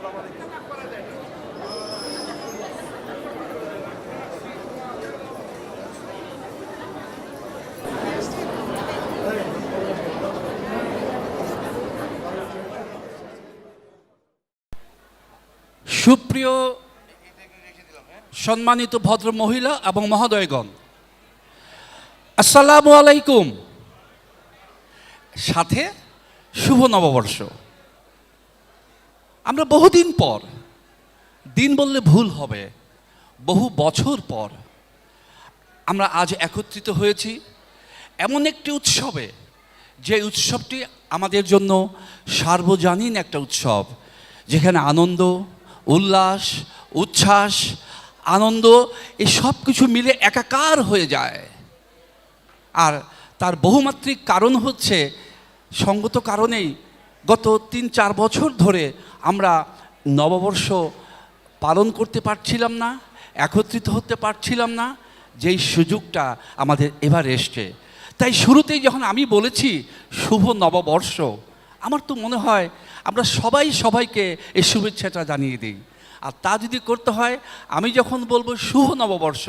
সুপ্রিয় সম্মানিত ভদ্র মহিলা এবং মহোদয়গণ, আসসালামু আলাইকুম। সাথে শুভ নববর্ষ। আমরা বহুদিন পর, দিন বললে ভুল হবে, বহু বছর পর আমরা আজ একত্রিত হয়েছি এমন একটি উৎসবে, যে উৎসবটি আমাদের জন্য সার্বজনীন একটা উৎসব, যেখানে আনন্দ, উল্লাস, উচ্ছ্বাস, আনন্দ এই সব কিছু মিলে একাকার হয়ে যায়। আর তার বহুমাত্রিক কারণ হচ্ছে, সঙ্গত কারণেই গত ৩-৪ বছর ধরে আমরা নববর্ষ পালন করতে পারছিলাম না, একত্রিত হতে পারছিলাম না, যেই সুযোগটা আমাদের এবার এসছে। তাই শুরুতেই যখন আমি বলেছি শুভ নববর্ষ, আমার তো মনে হয় আমরা সবাই সবাইকে এই শুভেচ্ছাটা জানিয়ে দিই। আর তা যদি করতে হয়, আমি যখন বলবো শুভ নববর্ষ,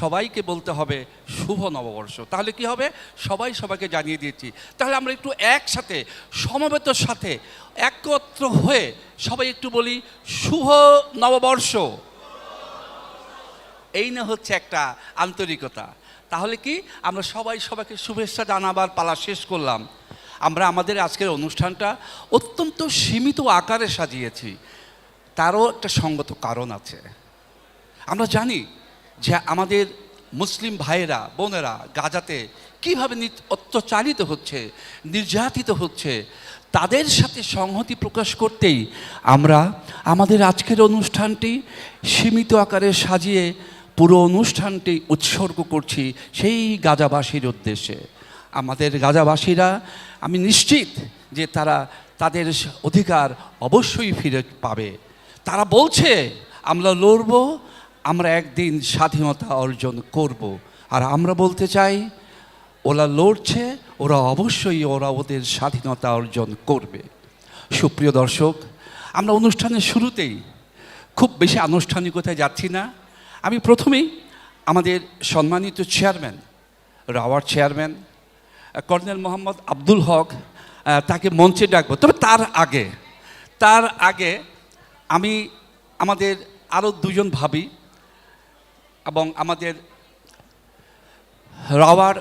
সবাইকে বলতে হবে শুভ নববর্ষ। তাহলে কি হবে? সবাই সবাইকে জানিয়ে দিয়েছি। তাহলে আমরা একটু একসাথে সমবেতর সাথে একত্র হয়ে সবাই একটু বলি শুভ নববর্ষ। এই না হচ্ছে একটা আন্তরিকতা। তাহলে কি আমরা সবাই সবাইকে শুভেচ্ছা জানাবার পালা শেষ করলাম। আমরা আমাদের আজকের অনুষ্ঠানটা অত্যন্ত সীমিত আকারে সাজিয়েছি, তারও একটা সঙ্গত কারণ আছে। আমরা জানি যে আমাদের মুসলিম ভাইয়েরা বোনেরা গাজাতে কীভাবে অত্যাচারিত হচ্ছে, নির্যাতিত হচ্ছে, তাদের সাথে সংহতি প্রকাশ করতেই আমরা আমাদের আজকের অনুষ্ঠানটি সীমিত আকারে সাজিয়ে পুরো অনুষ্ঠানটি উৎসর্গ করছি সেই গাজাবাসীর উদ্দেশ্যে। আমাদের গাজাবাসীরা, আমি নিশ্চিত যে তারা তাদের অধিকার অবশ্যই ফিরে পাবে। তারা বলছে আমরা লড়ব, আমরা একদিন স্বাধীনতা অর্জন করব। আর আমরা বলতে চাই ওরা লড়ছে, অবশ্যই ওদের স্বাধীনতা অর্জন করবে। সুপ্রিয় দর্শক, আমরা অনুষ্ঠানের শুরুতেই খুব বেশি আনুষ্ঠানিকতায় যাচ্ছি না। আমি প্রথমেই আমাদের সম্মানিত চেয়ারম্যান, রাওয়ার চেয়ারম্যান কর্নেল মোহাম্মদ আব্দুল হক, তাকে মঞ্চে ডাকবো। তবে তার আগে আমি আমাদের আরও দুজন ভাবি এবং আমাদের রাওয়ার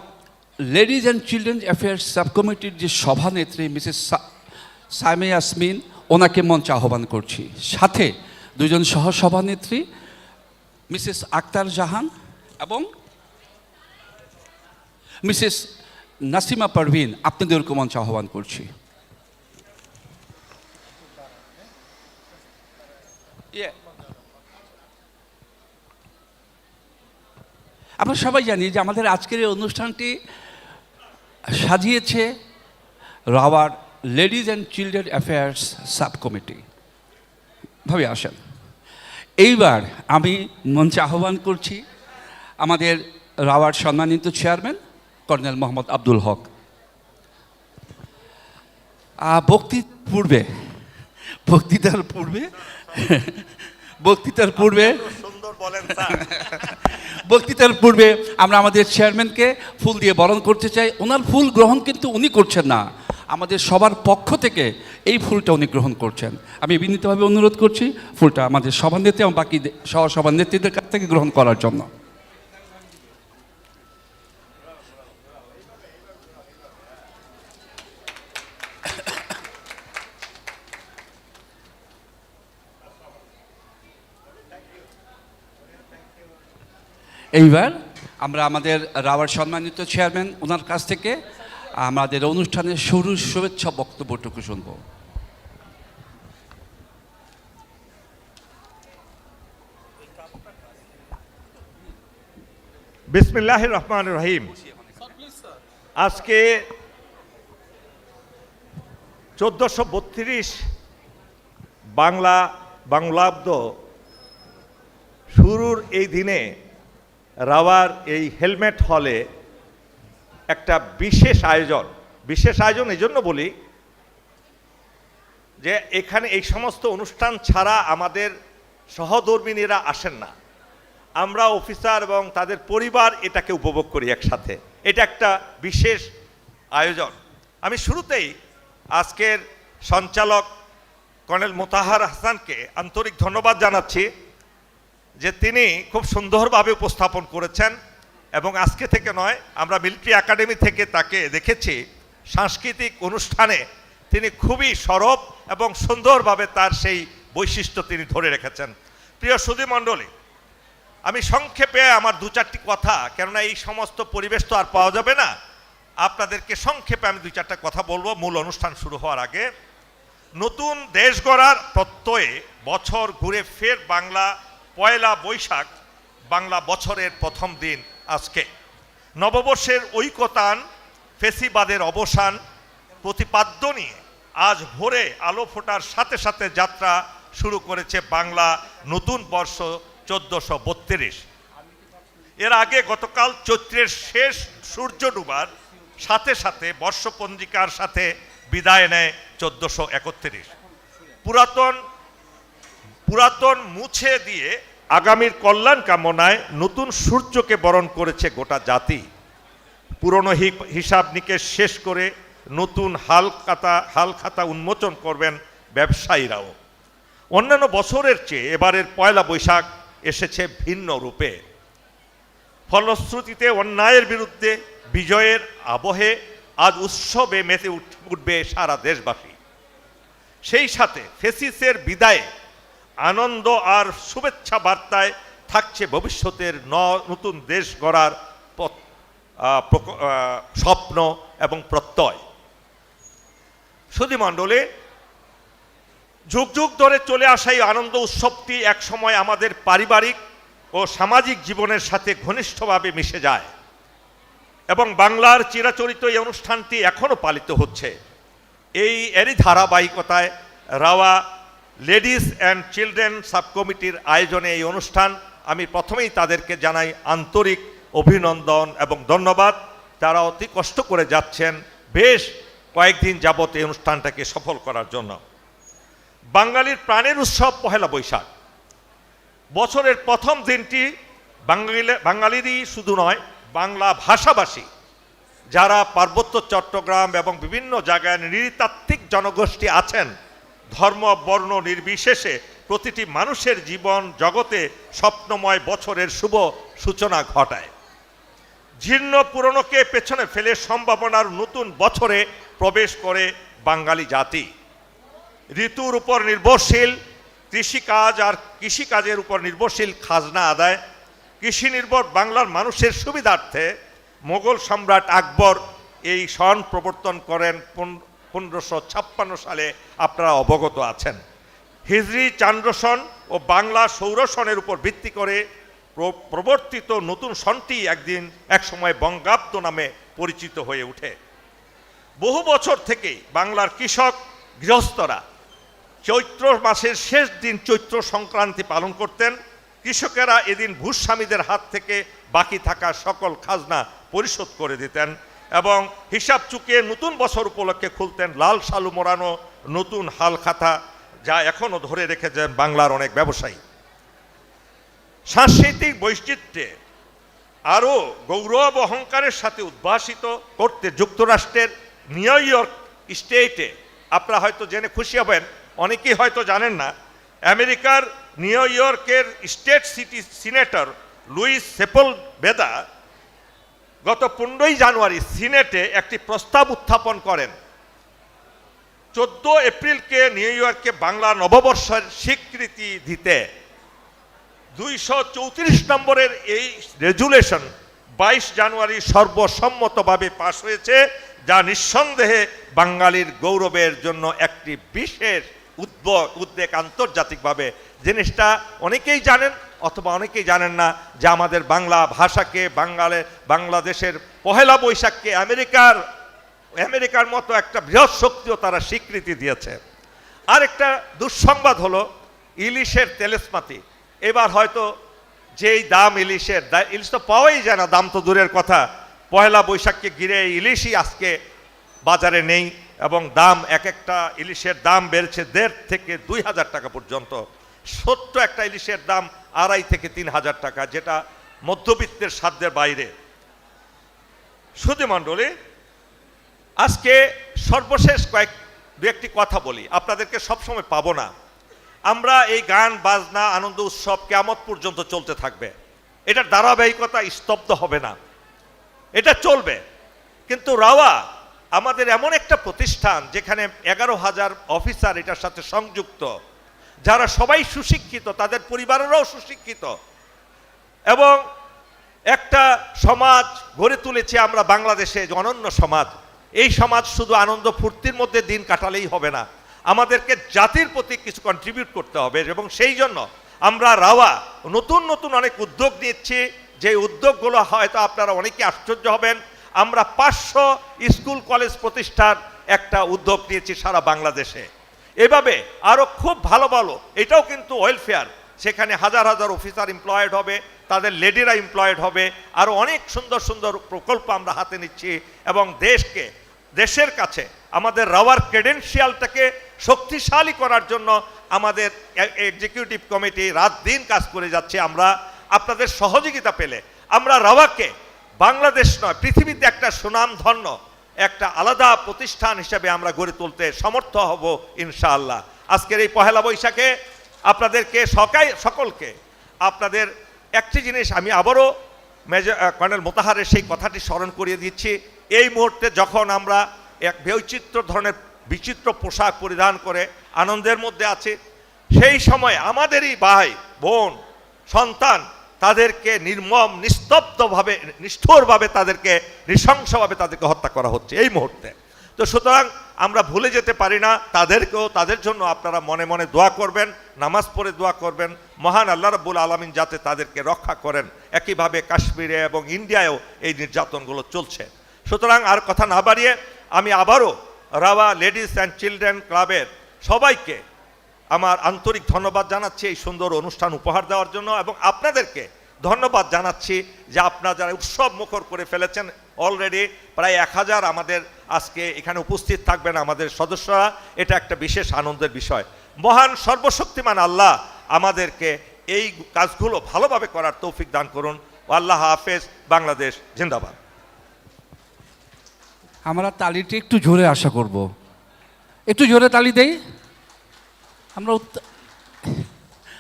ladies and children affairs sub কমিটির যে সভানেত্রী মিসেস সাইমা ইয়াসমিন, ওনাকে মঞ্চে আহ্বান করছি। সাথে দুজন সহসভানেত্রী মিসেস আক্তার জাহান এবং মিসেস নাসিমা পারভিন, আপনাদেরকে মঞ্চে আহ্বান করছি। আমরা সবাই জানি যে আমাদের আজকের এই অনুষ্ঠানটি সাজিয়েছে রাওয়ার ladies and children affairs sub committee. ভাবে আসেন। এইবার আমি মঞ্চে আহ্বান করছি আমাদের রাওয়ার সম্মানিত চেয়ারম্যান কর্নেল মোহাম্মদ আব্দুল হক। বক্তৃতার পূর্বে আমরা আমাদের চেয়ারম্যানকে ফুল দিয়ে বরণ করতে চাই। ওনার ফুল গ্রহণ কিন্তু উনি করছেন না, আমাদের সবার পক্ষ থেকে এই ফুলটা উনি গ্রহণ করছেন। আমি বিনীতভাবে অনুরোধ করছি ফুলটা আমাদের সভানেত্রী এবং বাকি সহসভানেত্রীদের কাছ থেকে গ্রহণ করার জন্য। এইবার আমরা আমাদের রাওয়ার সম্মানিত চেয়ারম্যান ওনার কাছ থেকে আমাদের অনুষ্ঠানের শুরুর শুভেচ্ছা বক্তব্যটুকু শুনব। বিসমিল্লাহির রহমানির রহিম। আজকে 1432 বাংলাব্দ শুরুর এই দিনে রাওয়ার এই হেলমেট হলে একটা বিশেষ আয়োজন এই জন্য বলি, যে এখানে এই সমস্ত অনুষ্ঠান ছাড়া আমাদের সহধর্মিনীরা আসেন না। আমরা অফিসার এবং তাদের পরিবার এটাকে উপভোগ করি একসাথে। এটা একটা বিশেষ আয়োজন। আমি শুরুতেই আজকের সঞ্চালক কর্নেল মোতাহার হাসানকে আন্তরিক ধন্যবাদ জানাচ্ছি যে তিনি খুব সুন্দরভাবে উপস্থাপন করেছেন, এবং আজকে থেকে নয়, আমরা মিলিটারি একাডেমি থেকে তাকে দেখেছি সাংস্কৃতিক অনুষ্ঠানে তিনি খুবই সরব এবং সুন্দরভাবে তার সেই বৈশিষ্ট্য তিনি ধরে রেখেছেন। প্রিয় সুধীমণ্ডলী, আমি সংক্ষেপে আমার দু চারটি কথা, কেননা এই সমস্ত পরিবেশ তো আর পাওয়া যাবে না, আপনাদেরকে সংক্ষেপে আমি দুই চারটা কথা বলবো মূল অনুষ্ঠান শুরু হওয়ার আগে। নতুন দেশ গড়ার প্রত্যয়ে বছর ঘুরে ফের বাংলা পয়লা বৈশাখ, বাংলা বছরের প্রথম দিন আজকে। নববর্ষের ঐকতান, ফেসিবাদের অবসান প্রতিপাদ্য নিয়ে আজ ভোরে আলো ফোটার সাথে সাথে যাত্রা শুরু করেছে বাংলা নতুন বর্ষ 1432। এর আগে গতকাল চৈত্রের শেষ সূর্য ডুবার সাথে সাথে বর্ষপঞ্জিকার সাথে বিদায় নেয় 1431। পুরাতন মুছে দিয়ে আগামীর কল্যাণ কামনায় নতুন সূর্যকে বরণ করেছে গোটা জাতি। পুরনো হিসাব নিকেশ শেষ করে নতুন হালখাতা উন্মোচন করবেন ব্যবসায়ীরাও। অন্যান্য বছরের চেয়ে এবারের পয়লা বৈশাখ এসেছে ভিন্ন রূপে। ফলশ্রুতিতে অন্যায়ের বিরুদ্ধে বিজয়ের আবহে আজ উৎসবে মেতে উঠবে সারা দেশবাসী। সেই সাথে ফেসিসের বিদায়ে আনন্দ আর শুভেচ্ছা বার্তায় থাকছে ভবিষ্যতের নতুন দেশ গড়ার স্বপ্ন এবং প্রত্যয়। সুধীমণ্ডলী, যুগ যুগ ধরে চলে আসা এই আনন্দ উৎসবটি একসময় আমাদের পারিবারিক ও সামাজিক জীবনের সাথে ঘনিষ্ঠভাবে মিশে যায়, এবং বাংলার চিরাচরিত এই অনুষ্ঠানটি এখনও পালিত হচ্ছে। এরই ধারাবাহিকতায় রাওয়া লেডিস অ্যান্ড চিলড্রেন সাবকমিটির আয়োজনে এই অনুষ্ঠান, আমি প্রথমেই তাদেরকে জানাই আন্তরিক অভিনন্দন এবং ধন্যবাদ। তারা অতি কষ্ট করে যাচ্ছেন বেশ কয়েকদিন যাবত এই অনুষ্ঠানটাকে সফল করার জন্য। বাঙালির প্রাণের উৎসব পহেলা বৈশাখ। বছরের প্রথম দিনটি বাঙালিরই শুধু নয়, বাংলা ভাষাভাষী যারা পার্বত্য চট্টগ্রাম এবং বিভিন্ন জায়গায় নৃতাত্ত্বিক জনগোষ্ঠী আছেন, ধর্ম বর্ণ নির্বিশেষে প্রতিটি মানুষের জীবন জগতে স্বপ্নময় বছরের শুভ সূচনা ঘটায়। জীর্ণ পুরনোকে পেছনে ফেলে সম্ভাবনার নতুন বছরে প্রবেশ করে বাঙালি জাতি। ঋতুর উপর নির্ভরশীল কৃষিকাজ আর কৃষিকাজের উপর নির্ভরশীল খাজনা আদায়, কৃষি নির্ভর বাংলার মানুষের সুবিধার্থে মোগল সম্রাট আকবর এই সন প্রবর্তন করেন 1556 সালে, আপনারা অবগত আছেন। হিজরি চান্দ্র সন ও বাংলা সৌর সনের উপর ভিত্তি করে প্রবর্তিত নতুন সনটি একসময় বঙ্গাব্দ নামে পরিচিত হয়ে ওঠে। বহু বছর থেকেই বাংলার কৃষক গৃহস্থরা চৈত্র মাসের শেষ দিন চৈত্র সংক্রান্তি পালন করতেন। কৃষকেরা এদিন ভূস্বামীদের হাত থেকে বাকি থাকা সকল খাজনা পরিশোধ করে দিতেন এবং হিসাব চুকিয়ে নতুন বছর উপলক্ষে খুলতেন লাল সালু মোড়ানো নতুন হাল খাতা, যা এখনও ধরে রেখেছেন বাংলার অনেক ব্যবসায়ী। সাংস্কৃতিক বৈচিত্র্যে আরও গৌরব অহংকারের সাথে উদ্ভাসিত করতে যুক্তরাষ্ট্রের নিউ ইয়র্ক স্টেটে, আপনারা হয়তো জেনে খুশি হবেন, অনেকেই হয়তো জানেন না, আমেরিকার নিউ ইয়র্কের স্টেট সিটি সিনেটর লুইস সেপলভেদা গত 15ই জানুয়ারি সিনেটে একটি প্রস্তাব উত্থাপন করেন। 14 এপ্রিলকে নিউ ইয়র্কে বাংলা নববর্ষের স্বীকৃতি দিতে 234 নম্বরের এই রেজুলেশন 22 জানুয়ারি সর্বসম্মতভাবে পাশ হয়েছে, যা নিঃসন্দেহে বাঙালির গৌরবের জন্য একটি বিশেষ উদ্বেগ আন্তর্জাতিকভাবে। জিনিসটা অনেকেই জানেন অথবা অনেকেই জানেন না যে আমাদের বাংলা ভাষাকে, বাংলাদেশের পহেলা বৈশাখকে আমেরিকার মতো একটা বৃহৎ শক্তিও তারা স্বীকৃতি দিয়েছে। আর একটা দুঃসংবাদ হলো ইলিশের তেলেসমাতি। এবার হয়তো যেই দাম ইলিশ তো পাওয়াই যায় না, দাম তো দূরের কথা, পহেলা বৈশাখকে ঘিরে ইলিশই আজকে বাজারে নেই এবং দাম এক একটা ইলিশের দাম বেড়েছে 1,500 থেকে 2,000 টাকা পর্যন্ত। ছোট্ট একটা ইলিশের দাম 2,500 থেকে 3,000 টাকা, যেটা মধ্যবিত্তের সাধ্যের বাইরে। সুধী মণ্ডলী, আজকে সর্বশেষ দু একটি কথা বলি, আপনাদেরকে সবসময় পাবো না। আমরা এই গান বাজনা আনন্দ উৎসব কিয়ামত পর্যন্ত চলতে থাকবে, এটার ধারাবাহিকতা স্তব্ধ হবে না, এটা চলবে। কিন্তু রাওয়া আমাদের এমন একটা প্রতিষ্ঠান যেখানে 11,000 অফিসার এটার সাথে সংযুক্ত, যারা সবাই সুশিক্ষিত, তাদের পরিবারেরাও সুশিক্ষিত, এবং একটা সমাজ গড়ে তুলেছি আমরা বাংলাদেশে, অনন্য সমাজ। এই সমাজ শুধু আনন্দ ফুর্তির মধ্যে দিন কাটালেই হবে না, আমাদেরকে জাতির প্রতি কিছু কন্ট্রিবিউট করতে হবে। এবং সেই জন্য আমরা রাওয়া নতুন নতুন অনেক উদ্যোগ নিচ্ছি, যে উদ্যোগগুলো হয়তো আপনারা অনেকে আশ্চর্য হবেন। আমরা 500 স্কুল কলেজ প্রতিষ্ঠার একটা উদ্যোগ নিয়েছি সারা বাংলাদেশে। এভাবে আরও খুব ভালো ভালো, এটাও কিন্তু ওয়েলফেয়ার, সেখানে হাজার হাজার অফিসার এমপ্লয়েড হবে, তাদের লেডিরা এমপ্লয়েড হবে। আরও অনেক সুন্দর সুন্দর প্রকল্প আমরা হাতে নিচ্ছি এবং দেশের কাছে আমাদের রাওয়ার ক্রেডেনশিয়ালটাকে শক্তিশালী করার জন্য আমাদের এক্সিকিউটিভ কমিটি রাত দিন কাজ করে যাচ্ছে। আমরা আপনাদের সহযোগিতা পেলে আমরা রাওয়াকে বাংলাদেশ নয়, পৃথিবীতে একটা সুনামধন্য একটা আলাদা প্রতিষ্ঠান হিসেবে আমরা গড়ে তুলতে সমর্থ হব ইনশাআল্লাহ। আজকের এই পহেলা বৈশাখে আপনাদেরকে সকলকে আপনাদের একটি জিনিস আমি আবারও কর্নেল মোতাহারের সেই কথাটি স্মরণ করিয়ে দিচ্ছি। এই মুহূর্তে যখন আমরা এক বৈচিত্র্য ধরনের বিচিত্র পোশাক পরিধান করে আনন্দের মধ্যে আছি, সেই সময় আমাদেরই ভাই বোন সন্তান তাদেরকে নির্মম নিস্তব্ধভাবে নিষ্ঠুরভাবে তাদেরকে নৃশংসভাবে তাদেরকে হত্যা করা হচ্ছে এই মুহূর্তে। তো সুতরাং আমরা ভুলে যেতে পারি না তাদেরকেও। তাদের জন্য আপনারা মনে মনে দোয়া করবেন, নামাজ পড়ে দোয়া করবেন, মহান আল্লাহ রাব্বুল আলামিন যাতে তাদেরকে রক্ষা করেন। একইভাবে কাশ্মীরে এবং ইন্ডিয়ায়ও এই নির্যাতনগুলো চলছে। সুতরাং আর কথা না বাড়িয়ে আমি আবারও রাওয়া লেডিস অ্যান্ড চিলড্রেন ক্লাবের সবাইকে আমার আন্তরিক ধন্যবাদ জানাচ্ছি এই সুন্দর অনুষ্ঠান উপহার দেওয়ার জন্য, এবং আপনাদেরকে ধন্যবাদ জানাচ্ছি যে আপনারা যারা উৎসব মুখর করে ফেলেছেন। অলরেডি প্রায় 1000 আমাদের আজকে এখানে উপস্থিত থাকবেন আমাদের সদস্যরা, এটা একটা বিশেষ আনন্দের বিষয়। মহান সর্বশক্তিমান আল্লাহ আমাদেরকে এই কাজগুলো ভালোভাবে করার তৌফিক দান করুন। আল্লাহ হাফেজ। বাংলাদেশ জিন্দাবাদ। আমরা তালিটা একটু জোরে আশা করব, একটু জোরে তালি দেই আমরা।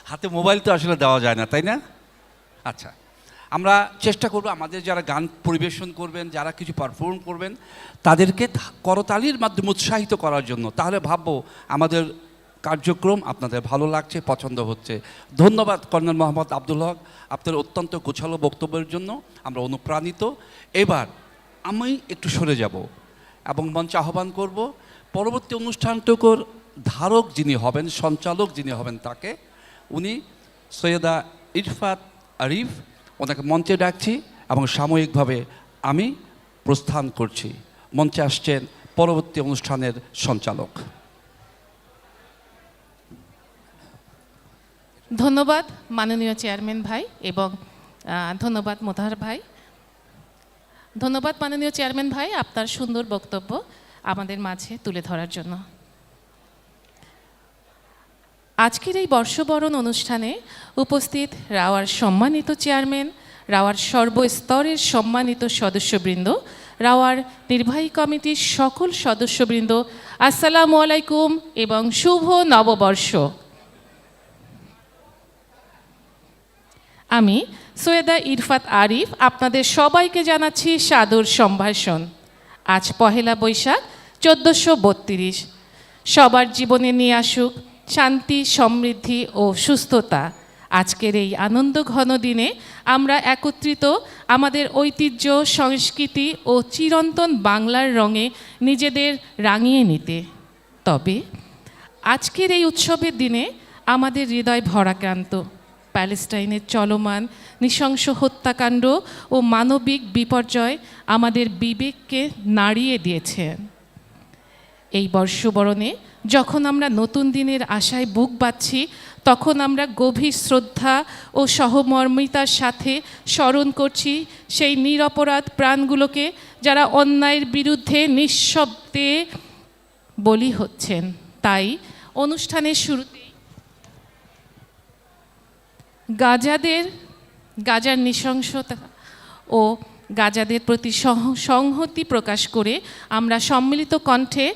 হাতে মোবাইল তো আসলে দেওয়া যায় না, তাই না? আচ্ছা, আমরা চেষ্টা করব আমাদের যারা গান পরিবেশন করবেন, যারা কিছু পারফর্ম করবেন, তাদেরকে করতালির মাধ্যমে উৎসাহিত করার জন্য। তাহলে ভাববো আমাদের কার্যক্রম আপনাদের ভালো লাগছে, পছন্দ হচ্ছে। ধন্যবাদ কর্নেল মোহাম্মদ আব্দুল হক, আপনার অত্যন্ত গোছালো বক্তব্যের জন্য আমরা অনুপ্রাণিত। এবার আমি একটু সরে যাব এবং মঞ্চে আহ্বান করব পরবর্তী অনুষ্ঠানটুকুর ধারক যিনি হবেন, সঞ্চালক যিনি হবেন, তাকে, উনি সৈয়দা ইরফাত আরিফ, ওনাকে মঞ্চে ডাকছি এবং সাময়িকভাবে আমি প্রস্থান করছি। মঞ্চে আসছেন পরবর্তী অনুষ্ঠানের সঞ্চালক। ধন্যবাদ মাননীয় চেয়ারম্যান ভাই, এবং ধন্যবাদ মোতাহার ভাই। ধন্যবাদ মাননীয় চেয়ারম্যান ভাই আপনার সুন্দর বক্তব্য আমাদের মাঝে তুলে ধরার জন্য। আজকের এই বর্ষবরণ অনুষ্ঠানে উপস্থিত রাওয়ার সম্মানিত চেয়ারম্যান, রাওয়ার সর্বস্তরের সম্মানিত সদস্যবৃন্দ, রাওয়ার নির্বাহী কমিটির সকল সদস্যবৃন্দ, আসসালামু আলাইকুম এবং শুভ নববর্ষ। আমি সৈয়দা ইরফাত আরিফ আপনাদের সবাইকে জানাচ্ছি সাদর সম্ভাষণ। আজ পহেলা বৈশাখ 1432। সবার জীবনে নিয়ে আসুক শান্তি, সমৃদ্ধি ও সুস্থতা। আজকের এই আনন্দ ঘন দিনে আমরা একত্রিত আমাদের ঐতিহ্য, সংস্কৃতি ও চিরন্তন বাংলার রঙে নিজেদের রাঙিয়ে নিতে। তবে আজকের এই উৎসবের দিনে আমাদের হৃদয় ভরাক্রান্ত। প্যালেস্টাইনের চলমান নৃশংস হত্যাকাণ্ড ও মানবিক বিপর্যয় আমাদের বিবেককে নাড়িয়ে দিয়েছে। এই বর্ষবরণে যখন আমরা নতুন দিনের আশায় বুক বাঁধছি, তখন আমরা গভীর শ্রদ্ধা ও সহমর্মিতার সাথে স্মরণ করছি সেই নিরপরাধ প্রাণগুলোকে যারা অন্যায়ের বিরুদ্ধে নিঃশব্দে বলি হচ্ছেন। তাই অনুষ্ঠানের শুরুতেই গাজার নৃশংসতা ও গাজাদের প্রতি সংহতি প্রকাশ করে আমরা সম্মিলিত কণ্ঠে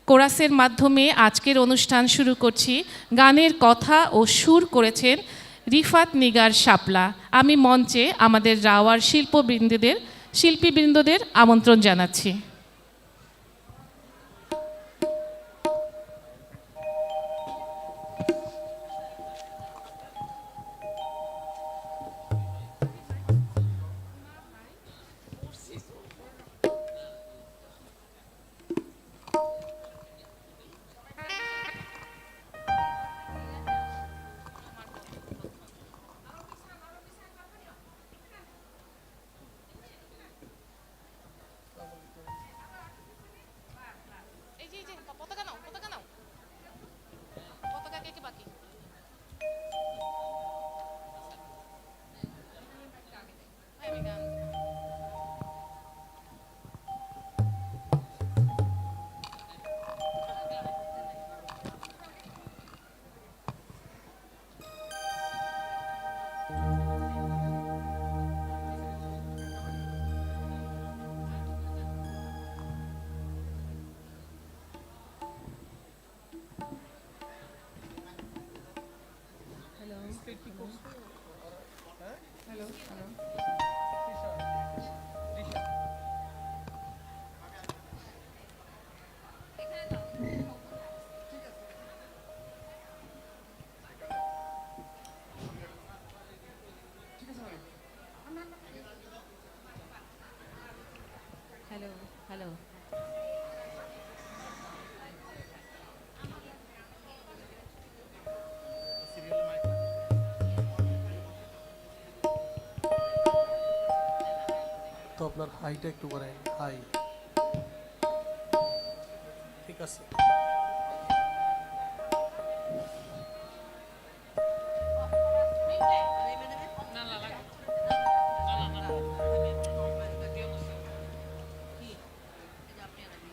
কোরাসের মাধ্যমে আজকের অনুষ্ঠান শুরু করছি। গানের কথা ও সুর করেছেন রিফাত নিগার শাপলা। আমি মঞ্চে আমাদের রাওয়ার শিল্পীবৃন্দদের আমন্ত্রণ জানাচ্ছি। হ্যালো। তো আপনার হাইটা একটু করেন, হাই ঠিক আছে।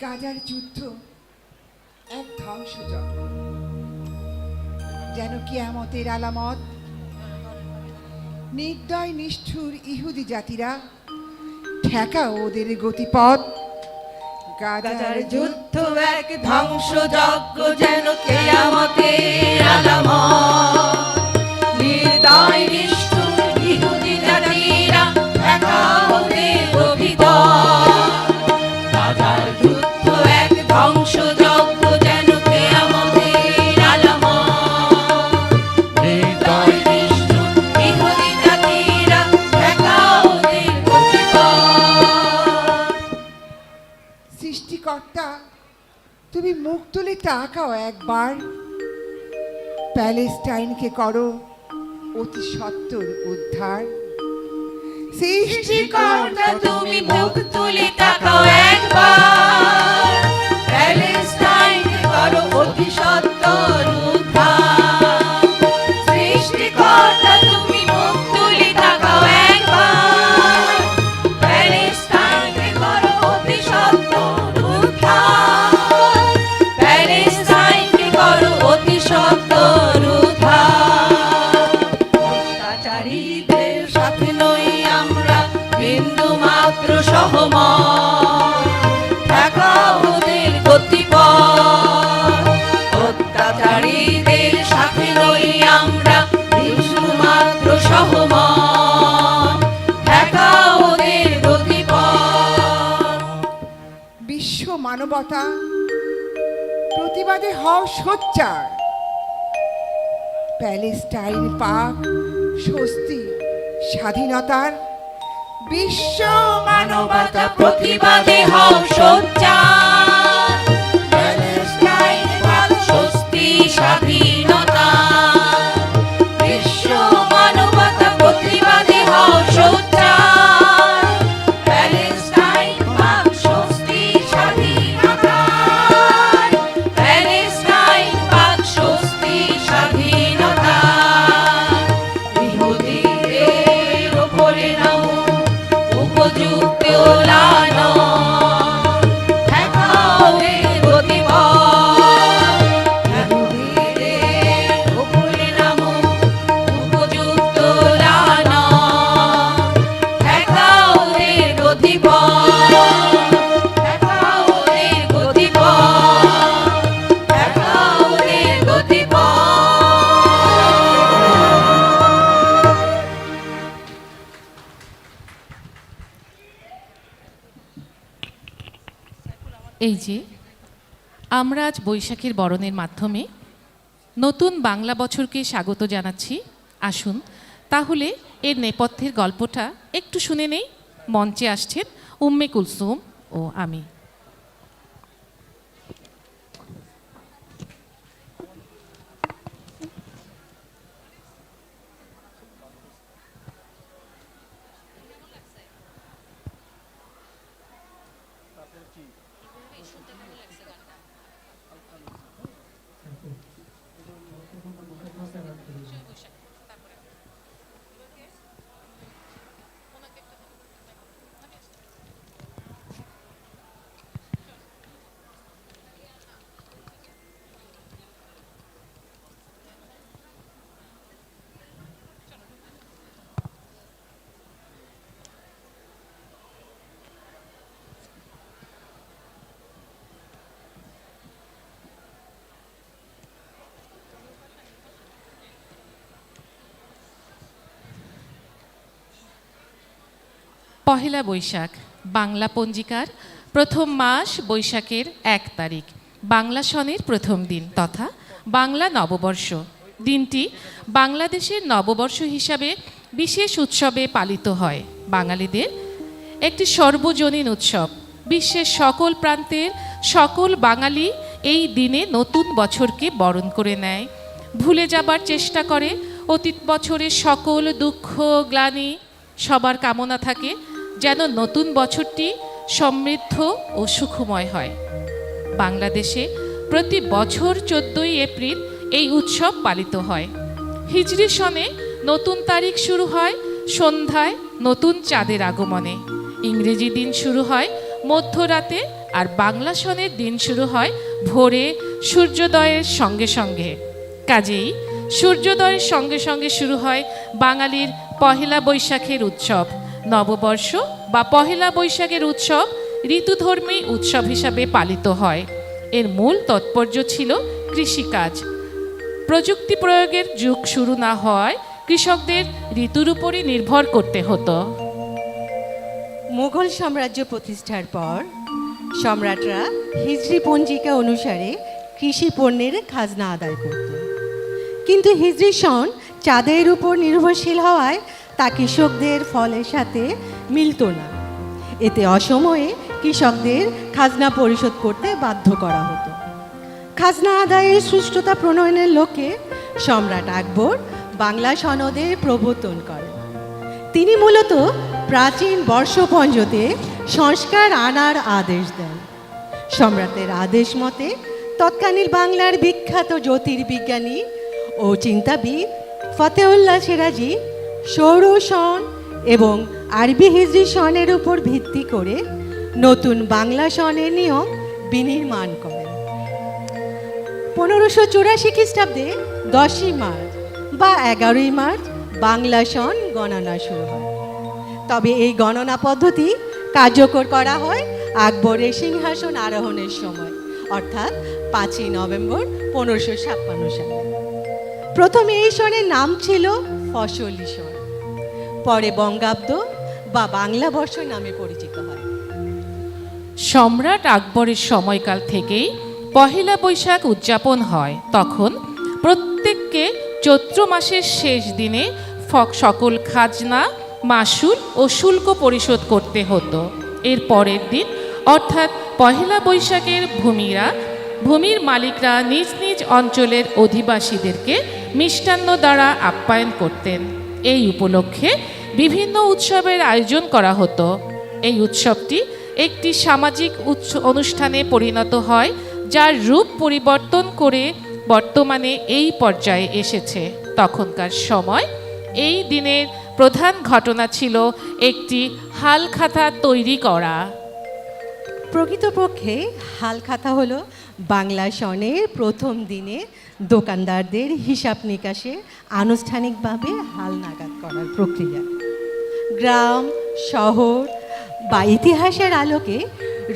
গাজার যুদ্ধ এক ধ্বংসযজ্ঞ, যেন কিয়ামতের আলামত। নির্দয় নিষ্ঠুর ইহুদি জাতিরা ঠেকাও ওদের গতিপথ। গাজার যুদ্ধ এক ধ্বংসযজ্ঞ, যেন কিয়ামতের আলামত। নির্দয় নিষ্ঠুর ইহুদি জাতিরা ঠেকাও ওদের গতিপথ। গাজার যুদ্ধ এক ধ্বংসযজ্ঞ, যেন কিয়ামতের আলামত। নির্দয় নিষ্ঠুর ইহুদি জাতিরা ঠেকাও ওদের গতিপথ। সৃষ্টিকর্তা, তুমি মুখ তুলে তাকাও একবার, প্যালেস্টাইনকে করো অতি সত্বর উদ্ধার। সৃষ্টিকর্তা, তুমি মুখ তুলে তাকাও একবার, প্যালেস্টাইনকে করো অতি সত্বর উদ্ধার। সৃষ্টিকর্তা, তুমি মুখ তুলে তাকাও একবার, প্যালেস্টাইনকে করো অতি সত্বর উদ্ধার। প্যালেস্টাইনকে করো অতি সত্বর উদ্ধার। অত্যাচারীদের সাথে নই আমরা বিন্দু মাত্র সহমত, ঠেকাও ওদের গতিপথ। অত্যাচারীদের সাথে নই আমরা বিন্দু মাত্র সহমত, ঠেকাও ওদের গতিপথ। বিশ্ব মানবতা প্রতিবাদে হও সোচ্চার, প্যালেস্টাইন পাক স্বস্তি স্বাধীনতার। বিশ্ব মানবতা প্রতিবাদে হও সোচ্চার, প্যালেস্টাইন পাক স্বস্তি স্বাধীনতা। বিশ্ব মানবতা প্রতিবাদে হও সোচ্চার, প্যালেস্টাইন পাক স্বস্তি স্বাধীনতা। প্যালেস্টাইন পাক স্বস্তি স্বাধীনতা। ইহুদিদের উপরে নাও উপযুক্ত লানত, এই যে আমরা আজ বৈশাখের বরণের মাধ্যমে নতুন বাংলা বছরকে স্বাগত জানাচ্ছি। আসুন তাহলে এর নেপথ্যের গল্পটা একটু শুনে নেই। মঞ্চে আসছেন উম্মে কুলসুম ও আমি। পহেলা বৈশাখ বাংলা পঞ্জিকার প্রথম মাস বৈশাখের 1 তারিখ, বাংলা সনের প্রথম দিন তথা বাংলা নববর্ষ। দিনটি বাংলাদেশের নববর্ষ হিসাবে বিশেষ উৎসবে পালিত হয়। বাঙালিদের একটি সর্বজনীন উৎসব। বিশ্বের সকল প্রান্তের সকল বাঙালি এই দিনে নতুন বছরকে বরণ করে নেয়, ভুলে যাবার চেষ্টা করে অতীত বছরের সকল দুঃখ গ্লানি। সবার কামনা থাকে যেন নতুন বছরটি সমৃদ্ধ ও সুখময় হয়। বাংলাদেশে প্রতি বছর 14ই এপ্রিল এই উৎসব পালিত হয়। হিজরি সনে নতুন তারিখ শুরু হয় সন্ধ্যায় নতুন চাঁদের আগমনে। ইংরেজি দিন শুরু হয় মধ্যরাতে, আর বাংলা সনের দিন শুরু হয় ভোরে সূর্যোদয়ের সঙ্গে সঙ্গে। কাজেই সূর্যোদয়ের সঙ্গে সঙ্গে শুরু হয় বাঙালির পহেলা বৈশাখের উৎসব। নববর্ষ বা পহেলা বৈশাখের উৎসব ঋতুধর্মী উৎসব হিসাবে পালিত হয়। এর মূল তাৎপর্য ছিল কৃষিকাজ। প্রযুক্তি প্রয়োগের যুগ শুরু না হওয়ায় কৃষকদের ঋতুর উপরই নির্ভর করতে হতো। মুঘল সাম্রাজ্য প্রতিষ্ঠার পর সম্রাটরা হিজরি পঞ্জিকা অনুসারে কৃষি পণ্যের খাজনা আদায় করত, কিন্তু হিজরি সন চাঁদের উপর নির্ভরশীল হওয়ায় তা কৃষকদের ফলের সাথে মিলত না। এতে অসময়ে কৃষকদের খাজনা পরিশোধ করতে বাধ্য করা হতো। খাজনা আদায়ের সুষ্ঠুতা প্রণয়নের লক্ষ্যে সম্রাট আকবর বাংলা সনদের প্রবর্তন করেন। তিনি মূলত প্রাচীন বর্ষপঞ্জতে সংস্কার আনার আদেশ দেন। সম্রাটের আদেশ মতে তৎকালীন বাংলার বিখ্যাত জ্যোতির্বিজ্ঞানী ও চিন্তাবিদ ফতেউল্লাহ সিরাজি সৌর সন এবং আরবি হিজরি সনের উপর ভিত্তি করে নতুন বাংলা সনের নিয়ম বিনির্মাণ করেন। 1584 খ্রিস্টাব্দে 10ই মার্চ বা 11ই মার্চ বাংলা সন গণনা শুরু হয়। তবে এই গণনা পদ্ধতি কার্যকর করা হয় আকবরের সিংহাসন আরোহণের সময়, অর্থাৎ 5ই নভেম্বর 1556 সালে। প্রথমে এই সনের নাম ছিল ফসলি সন, পরে বঙ্গাব্দ বা বাংলা বর্ষ নামে পরিচিত হয়। সম্রাট আকবরের সময়কাল থেকেই পহেলা বৈশাখ উদযাপন হয়। তখন প্রত্যেককে চৈত্র মাসের শেষ দিনে সকল খাজনা, মাসুল ও শুল্ক পরিশোধ করতে হতো। এর পরের দিন অর্থাৎ পহেলা বৈশাখের ভূমির মালিকরা নিজ নিজ অঞ্চলের অধিবাসীদেরকে মিষ্টান্ন দ্বারা আপ্যায়ন করতেন। এই উপলক্ষে বিভিন্ন উৎসবের আয়োজন করা হতো। এই উৎসবটি একটি সামাজিক অনুষ্ঠানে পরিণত হয়, যার রূপ পরিবর্তন করে বর্তমানে এই পর্যায়ে এসেছে। তখনকার সময় এই দিনের প্রধান ঘটনা ছিল একটি হালখাতা তৈরি করা। প্রকৃতপক্ষে হালখাতা হলো বাংলা সনের প্রথম দিনে দোকানদারদের হিসাব নিকাশে আনুষ্ঠানিকভাবে হালনাগাদ করার প্রক্রিয়া। গ্রাম, শহর বা ইতিহাসের আলোকে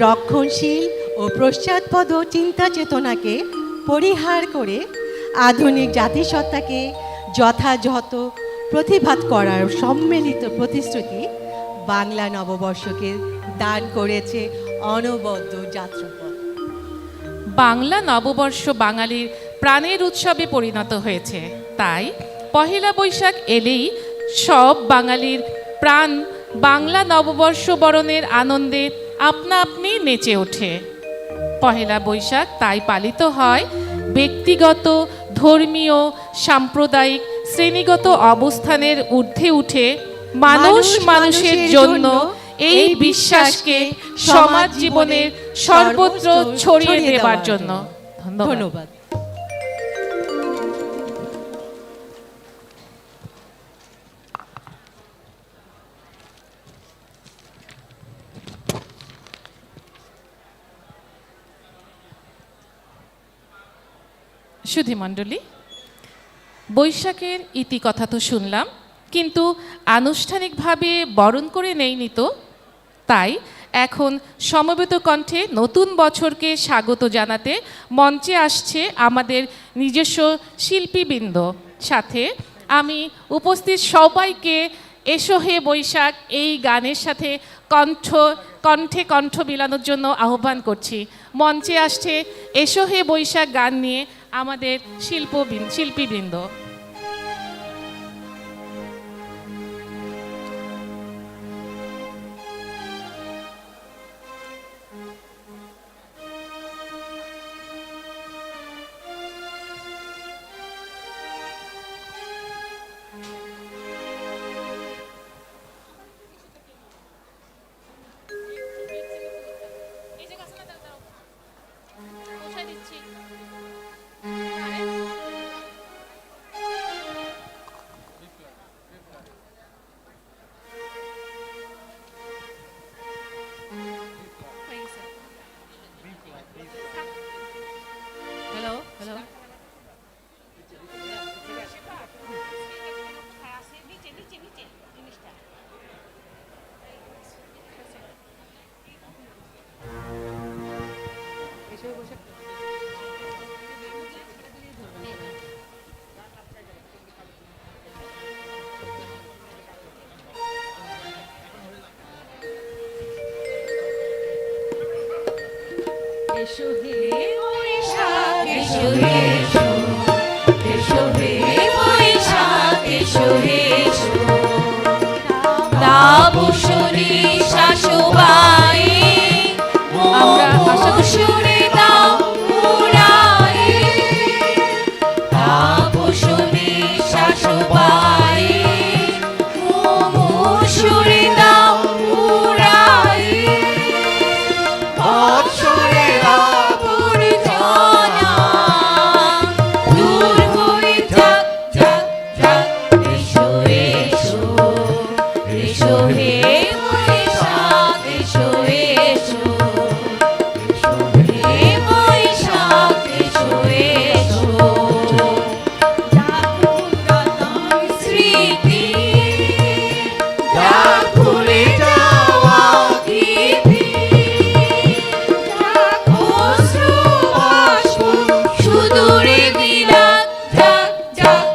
রক্ষণশীল ও পশ্চাৎপদ চিন্তা চেতনাকে পরিহার করে আধুনিক জাতিসত্তাকে যথাযথ প্রতিভাত করার সম্মিলিত প্রতিশ্রুতি বাংলা নববর্ষকে দান করেছে অনবদ্য যাত্রাপথ। বাংলা নববর্ষ বাঙালির প্রাণের উৎসবে পরিণত হয়েছে। তাই পহেলা বৈশাখ এলেই সব বাঙালির প্রাণ বাংলা নববর্ষ বরণের আনন্দে আপনা আপনি নেচে ওঠে। পহেলা বৈশাখ তাই পালিত হয় ব্যক্তিগত, ধর্মীয়, সাম্প্রদায়িক, শ্রেণীগত অবস্থানের ঊর্ধ্বে উঠে মানুষ মানুষের জন্য এই বিশ্বাসকে সমাজ জীবনের সর্বত্র ছড়িয়ে দেবার জন্য। ধন্যবাদ। সুধীমণ্ডলী, বৈশাখের ইতিকথা তো শুনলাম, কিন্তু আনুষ্ঠানিকভাবে বরণ করে নেইনি তো। তাই এখন সমবেত কণ্ঠে নতুন বছরকে স্বাগত জানাতে মঞ্চে আসছে আমাদের নিজস্ব শিল্পীবৃন্দ। সাথে আমি উপস্থিত সবাইকে এসো হে বৈশাখ এই গানের সাথে কণ্ঠে কণ্ঠ মিলানোর জন্য আহ্বান করছি। মঞ্চে আসছে এসো হে বৈশাখ গান নিয়ে আমাদের শিল্পীবৃন্দ। এসো হে বৈশাখ এসো হে এসো, এসো হে বৈশাখ এসো হে এসো, তাপসনী শাশুবাই আমরা আশা করছি সুরে দাও উড়াই, তাপসনী শাশুবাই সুরে দাও উড়াই, দূর হয়ে যাক যাক যাক, এসো এসো এসো হে বৈশাখ এসো এসো, এসো হে বৈশাখ এসো এসো, স্মৃতি ডাক ভুলে যাওয়া গীতি, অশ্রু বাষ্প সুদূরে বিলাক যাক যাক,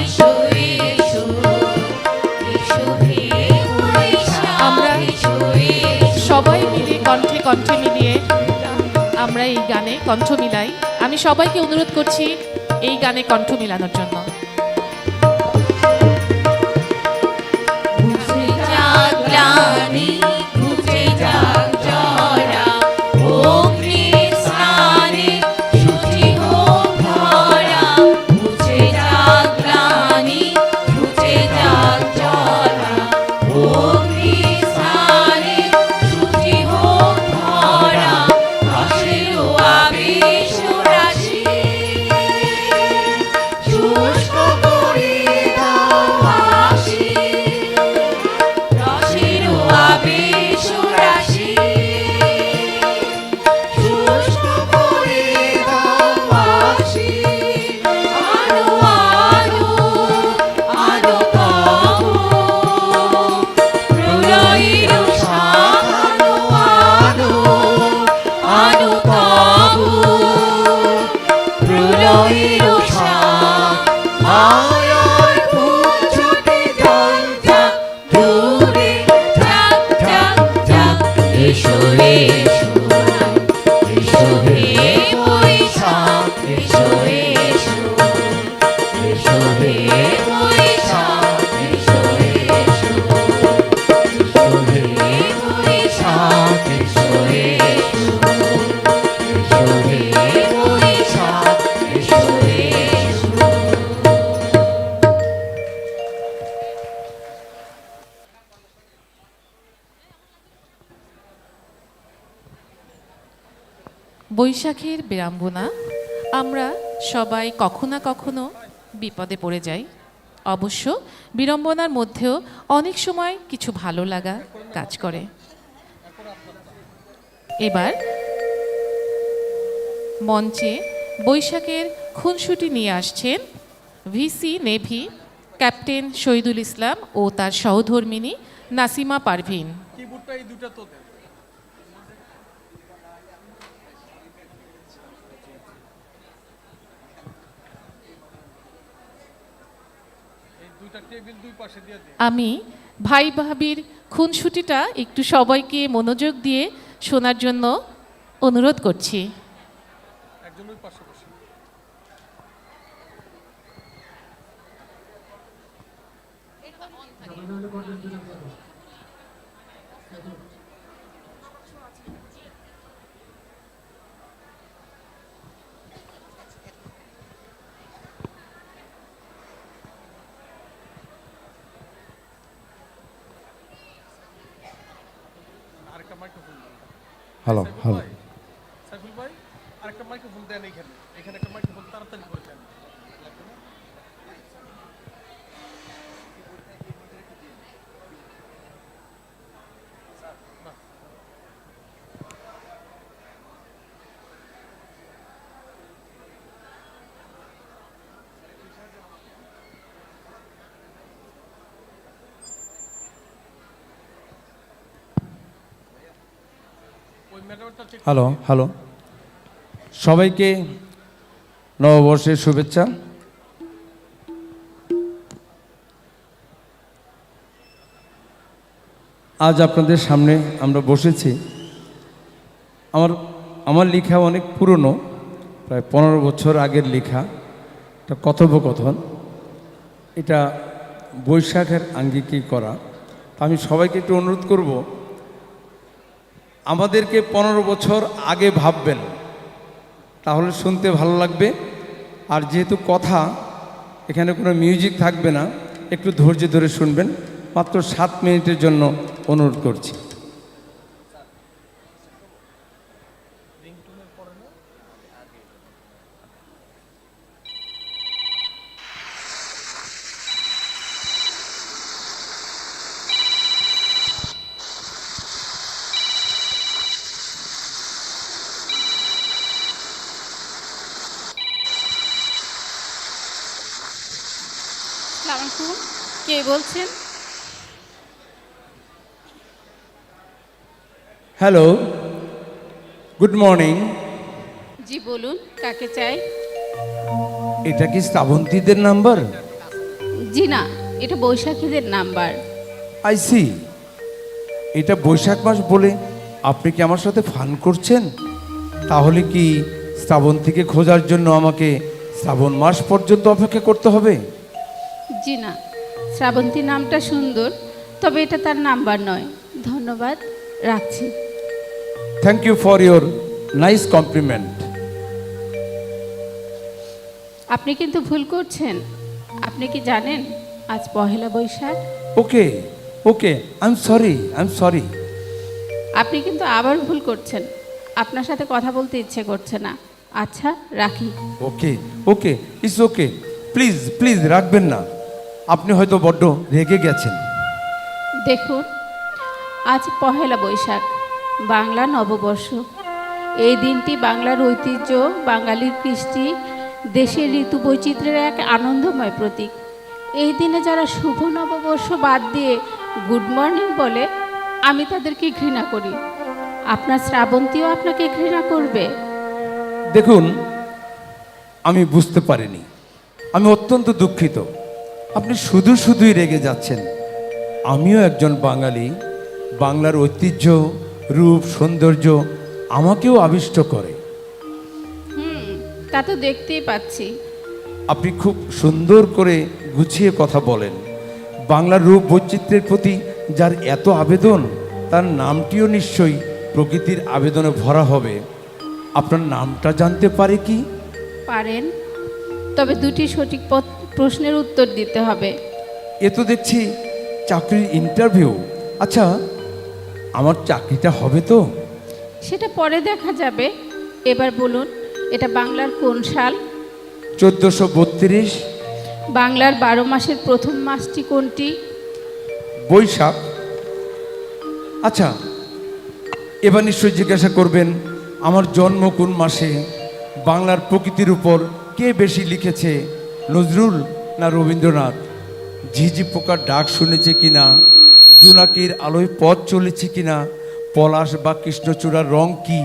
এসো এসো এসো হে বৈশাখ আমরা এসো এসো। সবাই মিলে কণ্ঠে মিলিয়ে আমরা এই গানে কণ্ঠ মিলাই। আমি সবাইকে অনুরোধ করছি এই গানে কণ্ঠ মিলানোর জন্য। মুছে যাক গ্লানি, মুছে যাক জরা, অগ্নি স্নানে শুচি হোক ভরা, মুছে যাক গ্লানি, মুছে যাক জরা, অগ্নি স্নানে শুচি হোক ভরা, হাসির আবেশ রাশি শুষ্ক বৈশাখের বিড়ম্বনা, আমরা সবাই কখনো না কখনো বিপদে পড়ে যাই। অবশ্য বিড়ম্বনার মধ্যেও অনেক সময় কিছু ভালো লাগা কাজ করে। এবার মঞ্চে বৈশাখের খুনসুটি নিয়ে আসছেন VC navy captain Shahidul Islam ও তার সহধর্মিণী নাসিমা পারভিন। কিবোর্ডটা এই দুটা তো দেন। এই দুইটা টেবিল দুই পাশে দিয়ে দিন। আমি ভাই ভাবির খুনসুটিটা একটু সবাইকে মনোযোগ দিয়ে শোনার জন্য অনুরোধ করছি। একজন ওই পাশে বসে। আরেকটা মাইক্রোফোন দেন। হ্যালো হ্যালো সাইফুল ভাই আরেকটা মাইক্রোফোন দেন এখানে। এখানে একটা মাইক্রোফোন তাড়াতাড়ি করে দেন। ওই ম্যাডামটা চেক হ্যালো হ্যালো সবাইকে নববর্ষের শুভেচ্ছা। আজ আপনাদের সামনে আমরা বসেছি। আমার লেখা অনেক পুরনো, প্রায় 15 বছর আগের লেখা একটা কথোপকথন। এটা বৈশাখের আঙ্গিকে করা। আমি সবাইকে একটু অনুরোধ করব, আমাদেরকে 15 বছর আগে ভাববেন, তাহলে শুনতে ভালো লাগবে। আর যেহেতু কথা, এখানে কোনো মিউজিক থাকবে না, একটু ধৈর্য ধরে শুনবেন। মাত্র 7 মিনিটের জন্য অনুরোধ করছি। আসসালামু আলাইকুম, কে বলছেন? Hello, good morning. জি বলুন, কাকে চাই? এটা কি শ্রাবন্তীদের নাম্বার? জি না, এটা বৈশাখীদের নাম্বার। I C. এটা বৈশাখ মাস বলে আপনি কি আমার সাথে ফান করছেন? তাহলে কি শ্রাবন্তীকে খোঁজার জন্য আমাকে শ্রাবণ মাস পর্যন্ত অপেক্ষা করতে হবে? জি না, শ্রাবন্তী নামটা সুন্দর, তবে এটা তার নাম্বার নয়। ধন্যবাদ, রাখছি। Thank you for your nice compliment. আপনি কিন্তু ভুল করছেন। আপনি কি জানেন আজ Pohela Boishakh? Okay okay, I am sorry. আপনি কিন্তু আবার ভুল করছেন। আপনার সাথে কথা বলতে ইচ্ছে করছে না। আচ্ছা, রাখি। ওকে ওকে, ইটস ওকে। প্লিজ প্লিজ রাখবেন না, আপনি হয়তো বড্ড রেগে গেছেন। দেখুন, আজ পহেলা বৈশাখ, বাংলা নববর্ষ। এই দিনটি বাংলার ঐতিহ্য, বাঙালির কৃষ্টি, দেশের ঋতু বৈচিত্র্যের এক আনন্দময় প্রতীক। এই দিনে যারা শুভ নববর্ষ বাদ দিয়ে গুড মর্নিং বলে, আমি তাদেরকে ঘৃণা করি। আপনার শ্রাবন্তীও আপনাকে ঘৃণা করবে। দেখুন, আমি বুঝতে পারিনি, আমি অত্যন্ত দুঃখিত। আপনি শুধুই রেগে যাচ্ছেন। আমিও একজন বাঙালি, বাংলার ঐতিহ্য, রূপ, সৌন্দর্য আমাকেও আবিষ্ট করে। তা তো দেখতেই পাচ্ছি। আপনি খুব সুন্দর করে গুছিয়ে কথা বলেন। বাংলার রূপ বৈচিত্র্যের প্রতি যার এত আবেদন, তার নামটিও নিশ্চয়ই প্রকৃতির আবেদনে ভরা হবে। আপনার নামটা জানতে পারে কি? পারেন, তবে দুটি সঠিক প্রশ্নের উত্তর দিতে হবে। এ তো দেখছি চাকরির ইন্টারভিউ। আচ্ছা, আমার চাকরিটা হবে তো? সেটা পরে দেখা যাবে। এবার বলুন, এটা বাংলার কোন সাল? 1432 বাংলার 12 মাসের প্রথম মাসটি কোনটি? বৈশাখ। আচ্ছা, এবার নিশ্চয়ই জিজ্ঞাসা করবেন আমার জন্ম কোন মাসে। বাংলার প্রকৃতির উপর কে বেশি লিখেছে, নজরুল না রবীন্দ্রনাথ? ঝিঝি পোকার ডাক শুনেছে কিনা, জোনাকির আলোয় পথ চলেছে কিনা, পলাশ বা কৃষ্ণচূড়ার রং কি,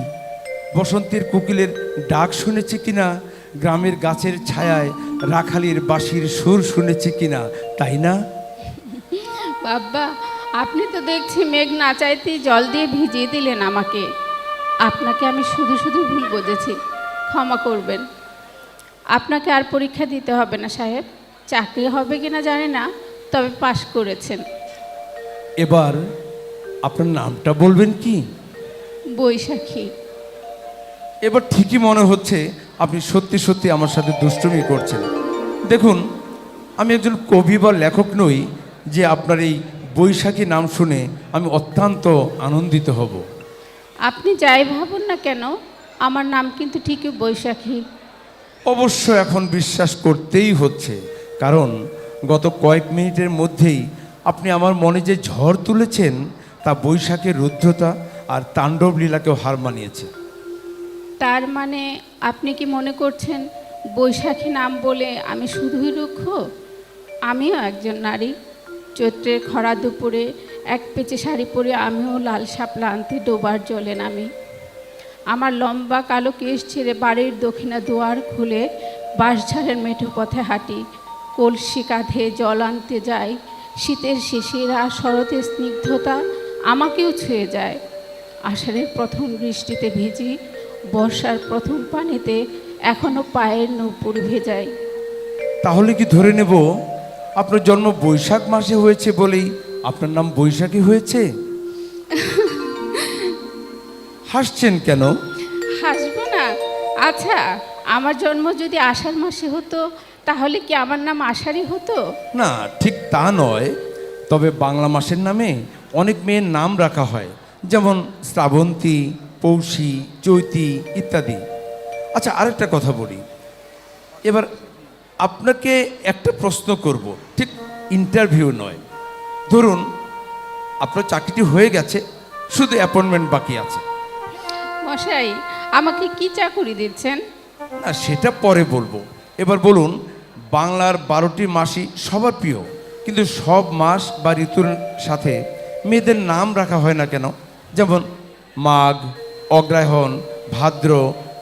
বসন্তের কোকিলের ডাক শুনেছে কিনা, গ্রামের গাছের ছায়ায় রাখালির বাঁশির সুর শুনেছে কিনা, তাই না? বাবা, আপনি তো দেখছি মেঘ না চাইতেই জল দিয়ে ভিজিয়ে দিলেন আমাকে। আপনাকে আমি শুধু শুধু ভুল বুঝেছি, ক্ষমা করবেন। আপনাকে আর পরীক্ষা দিতে হবে না সাহেব, চাকরি হবে কিনা জানি না, তবে পাশ করেছেন। এবার আপনার নামটা বলবেন কি? বৈশাখী। এবার ঠিকই মনে হচ্ছে আপনি সত্যি সত্যি আমার সাথে দুষ্টুমি করছেন। দেখুন, আমি একজন কবি বা লেখক নই যে আপনার এই বৈশাখী নাম শুনে আমি অত্যন্ত আনন্দিত হব। আপনি যাই ভাবুন না কেন, আমার নাম কিন্তু ঠিকই বৈশাখী। অবশ্য এখন বিশ্বাস করতেই হচ্ছে, কারণ গত কয়েক মিনিটের মধ্যেই আপনি আমার মনে যে ঝড় তুলেছেন তা বৈশাখের রুদ্রতা আর তাণ্ডব লীলাকেও হার মানিয়েছে। তার মানে আপনি কি মনে করছেন বৈশাখী নাম বলে আমি শুধুই রুক্ষ? আমিও একজন নারী। চৈত্রের খরা দুপুরে এক পেঁচে শাড়ি পরে আমিও লাল শাপলা আনতে ডোবার জলে নামি। আমার লম্বা কালো কেশ ছেড়ে বাড়ির দক্ষিণা দুয়ার খুলে বাঁশঝাড়ের মেঠো পথে হাঁটি। কলসি কাঁধে জল আনতে যাই। শীতের শিশির আর শরতের স্নিগ্ধতা আমাকেও ছুঁয়ে যায়। আষাঢ়ের প্রথম বৃষ্টিতে ভিজি, বর্ষার প্রথম পানিতে এখনো পায়ের নূপুর ভেজাই। তাহলে কি ধরে নেব আপনার জন্ম বৈশাখ মাসে হয়েছে বলেই আপনার নাম বৈশাখী হয়েছে? হাসছেন কেন? হাসবো না? আচ্ছা, আমার জন্ম যদি আষাঢ় মাসে হতো তাহলে কি আমার নাম আষাঢ়ী হতো? না, ঠিক তা নয়। তবে বাংলা মাসের নামে অনেক মেয়ের নাম রাখা হয়, যেমন শ্রাবন্তী, পৌষী, চৈতি ইত্যাদি। আচ্ছা, আরেকটা কথা বলি। এবার আপনাকে একটা প্রশ্ন করব, ঠিক ইন্টারভিউ নয়। ধরুন আপনার চাকরিটি হয়ে গেছে, শুধু অ্যাপয়েন্টমেন্ট বাকি আছে। মশাই, আমাকে কি চাকুরি দিচ্ছেন? না, সেটা পরে বলবো। এবার বলুন, বাংলার 12টি মাসই সবার প্রিয়, কিন্তু সব মাস বা ঋতুর সাথে মেয়েদের নাম রাখা হয় না কেন? যেমন মাঘ, অগ্রহায়ণ, ভাদ্র,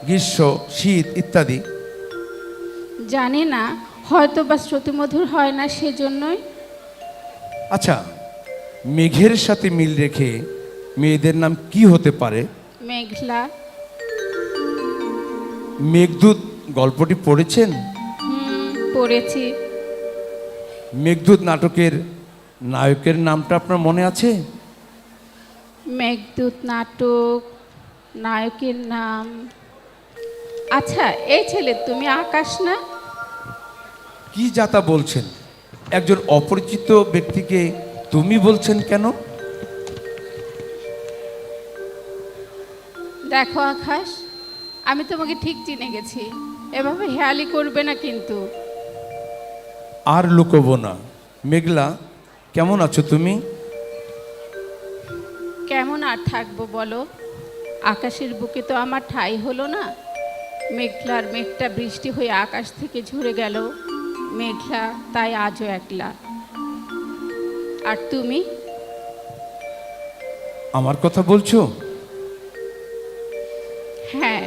গ্রীষ্ম, শীত ইত্যাদি। জানি না, হয়তো বা শ্রুতিমধুর হয় না সেজন্যই। আচ্ছা, মেঘের সাথে মিল রেখে মেয়েদের নাম কি হতে পারে? মেঘলা। মেঘদূত গল্পটি পড়েছেন? পড়েছি। মেঘদূত নাটকের নায়কের নামটা আপনার মনে আছে? মেঘদূত নাটক নায়কের নাম, আচ্ছা, এই ছেলে তুমি আকাশ না? কি যাতা বলছেন? একজন অপরিচিত ব্যক্তিকে তুমি বলছেন কেন? দেখো আকাশ, আমি তোমাকে ঠিক চিনে গেছি, এভাবে হেয়ালি করবে না কিন্তু। আর লুকোবো না। মেঘলা, কেমন আছো তুমি? কেমন আর থাকবো বলো, আকাশের বুকে তো আমার ঠাঁই হলো না। মেঘলার মেঘটা বৃষ্টি হয়ে আকাশ থেকে ঝরে গেল। মেঘলা তাই আজও একলা। আর তুমি? আমার কথা বলছো? হ্যাঁ,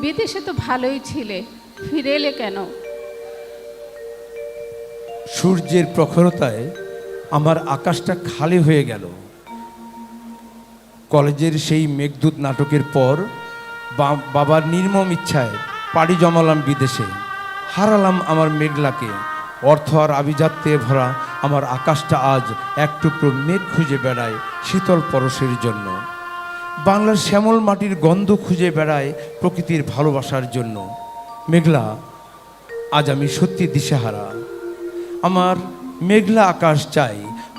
বিদেশে তো ভালোই ছিলে, ফিরে এলে কেন? সূর্যের প্রখরতায় আমার আকাশটা খালি হয়ে গেল। কলেজের সেই মেঘদূত নাটকের পর বাবার নির্মম ইচ্ছায় পাড়ি জমালাম বিদেশে। হারালাম আমার মেঘলাকে। অর্থ আর আভিজাত্যে ভরা আমার আকাশটা আজ এক টুকরো মেঘ খুঁজে বেড়ায় শীতল পরশের জন্য। বাংলার শ্যামল মাটির গন্ধ খুঁজে বেড়ায় প্রকৃতির ভালোবাসার জন্য। মেঘলা, আজ আমি সত্যি দিশেহারা। আমার মেঘলা আকাশ চাই,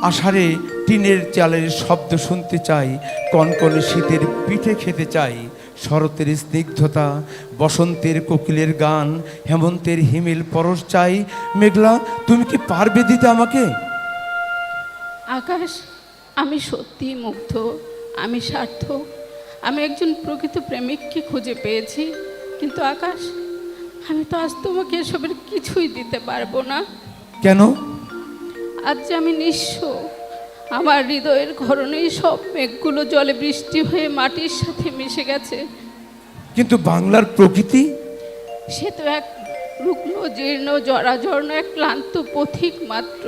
আষাঢ়ে টিনের চালের শব্দ শুনতে চাই, কনকনে শীতের পিঠে খেতে চাই, শরতের স্নিগ্ধতা, বসন্তের কোকিলের গান, হেমন্তের হিমেল পরশ চাই। মেঘলা, তুমি কি পারবে দিতে আমাকে? আকাশ, আমি সত্যি মুগ্ধ, আমি সার্থক, আমি একজন প্রকৃত প্রেমিককে খুঁজে পেয়েছি। কিন্তু আকাশ, আমি তো আজ তোমাকে এসবের কিছুই দিতে পারবো না। কেন? আজ যে আমি নিঃস্ব, আমার হৃদয়ের ঘরণেই সব মেঘগুলো জলে বৃষ্টি হয়ে মাটির সাথে মিশে গেছে। কিন্তু বাংলার প্রকৃতি? সে তো এক রুগ্ন জীর্ণ জরাজীর্ণ এক ক্লান্ত পথিক মাত্র।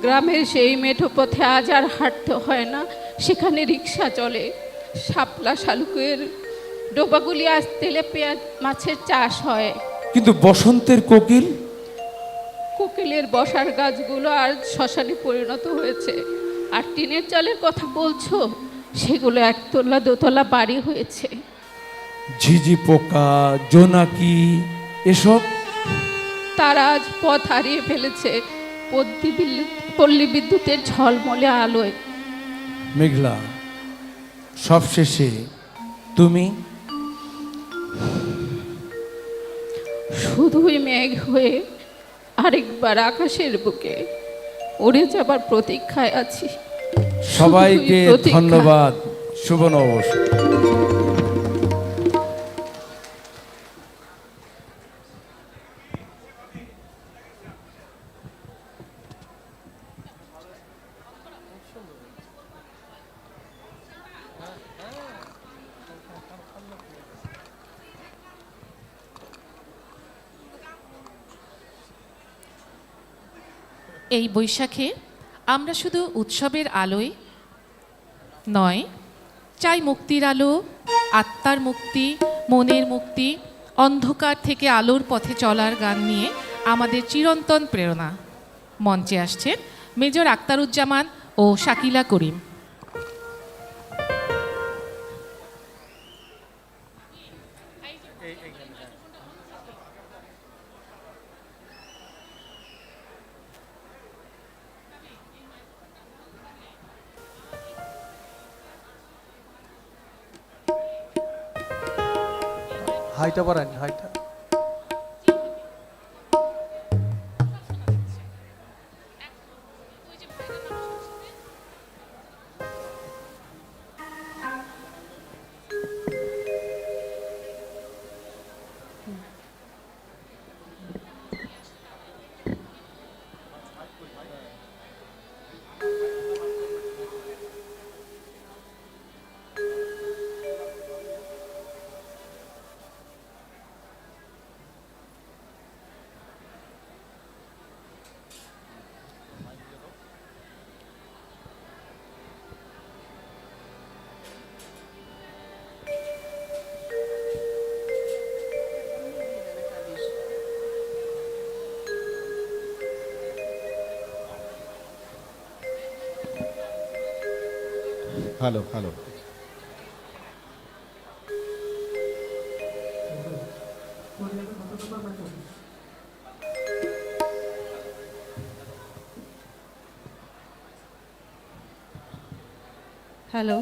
গ্রামের সেই মেঠো পথে আজ আর হাঁটতে হয় না, সেখানে রিক্সা চলে। শাপলা শালুকের ডোবাগুলি আজ তেলে পেঁয়াজ মাছের চাষ হয়। কিন্তু বসন্তের কোকিল? কোকিলের বসার গাছগুলো আর শ্মশানে পরিণত হয়েছে। আর টিনের চালের কথা বলছো, সেগুলো একতলা দোতলা বাড়ি হয়েছে। ঝিঝি পোকা, জোনাকি, এসব? তারা আজ পথ হারিয়ে ফেলেছে পল্লী বিদ্যুতের ঝলমলে আলোয়। মেঘলা, সবশেষে তুমি? শুধুই মেঘ হয়ে আরেকবার আকাশের বুকে উড়ে যাবার প্রতীক্ষায় আছি। সবাইকে শুধুই প্রতীক্ষা। ধন্যবাদ। শুভ নববর্ষ। এই বৈশাখে আমরা শুধু উৎসবের আলোয় নয়, চাই মুক্তির আলো, আত্মার মুক্তি, মনের মুক্তি, অন্ধকার থেকে আলোর পথে চলার গান নিয়ে আমাদের চিরন্তন প্রেরণা। মঞ্চে আসছেন মেজর আক্তারুজ্জামান ও শাকিলা করিম। হাইটা বাড়ান, হাইটা। Hello hello. হ্যালো।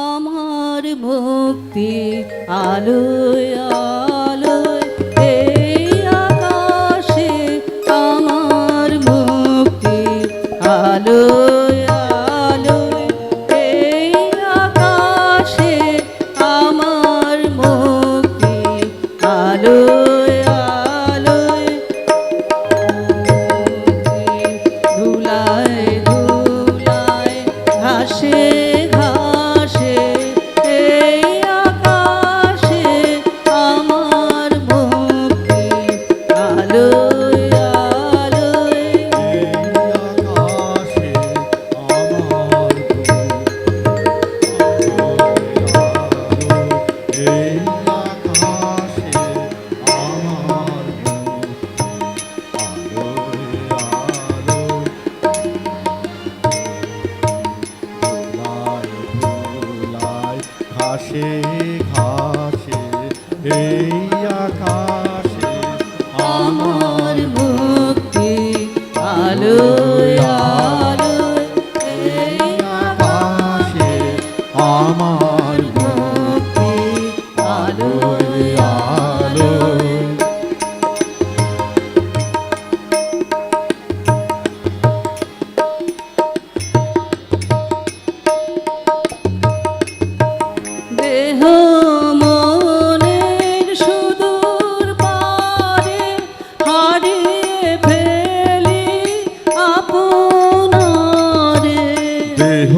আমার মুক্তি আলোয় আলোয় এই আকাশে, আমার মুক্তি আলোয় আলোয় এই আকাশে, আমার মুক্তি আলোয় আলোয় ধুলায় ধুলায় ঘাসে ঘাসে এই আকাশে, আমার ঘাসে ঘাসে এই আকাশে আমার মুক্তি আলোয় আলোয় এই আকাশে আমার মুক্তি আলোয় আলোয় দেহ মনের সুদূর পারে হারিয়ে ফেলি আপনারে। দেহ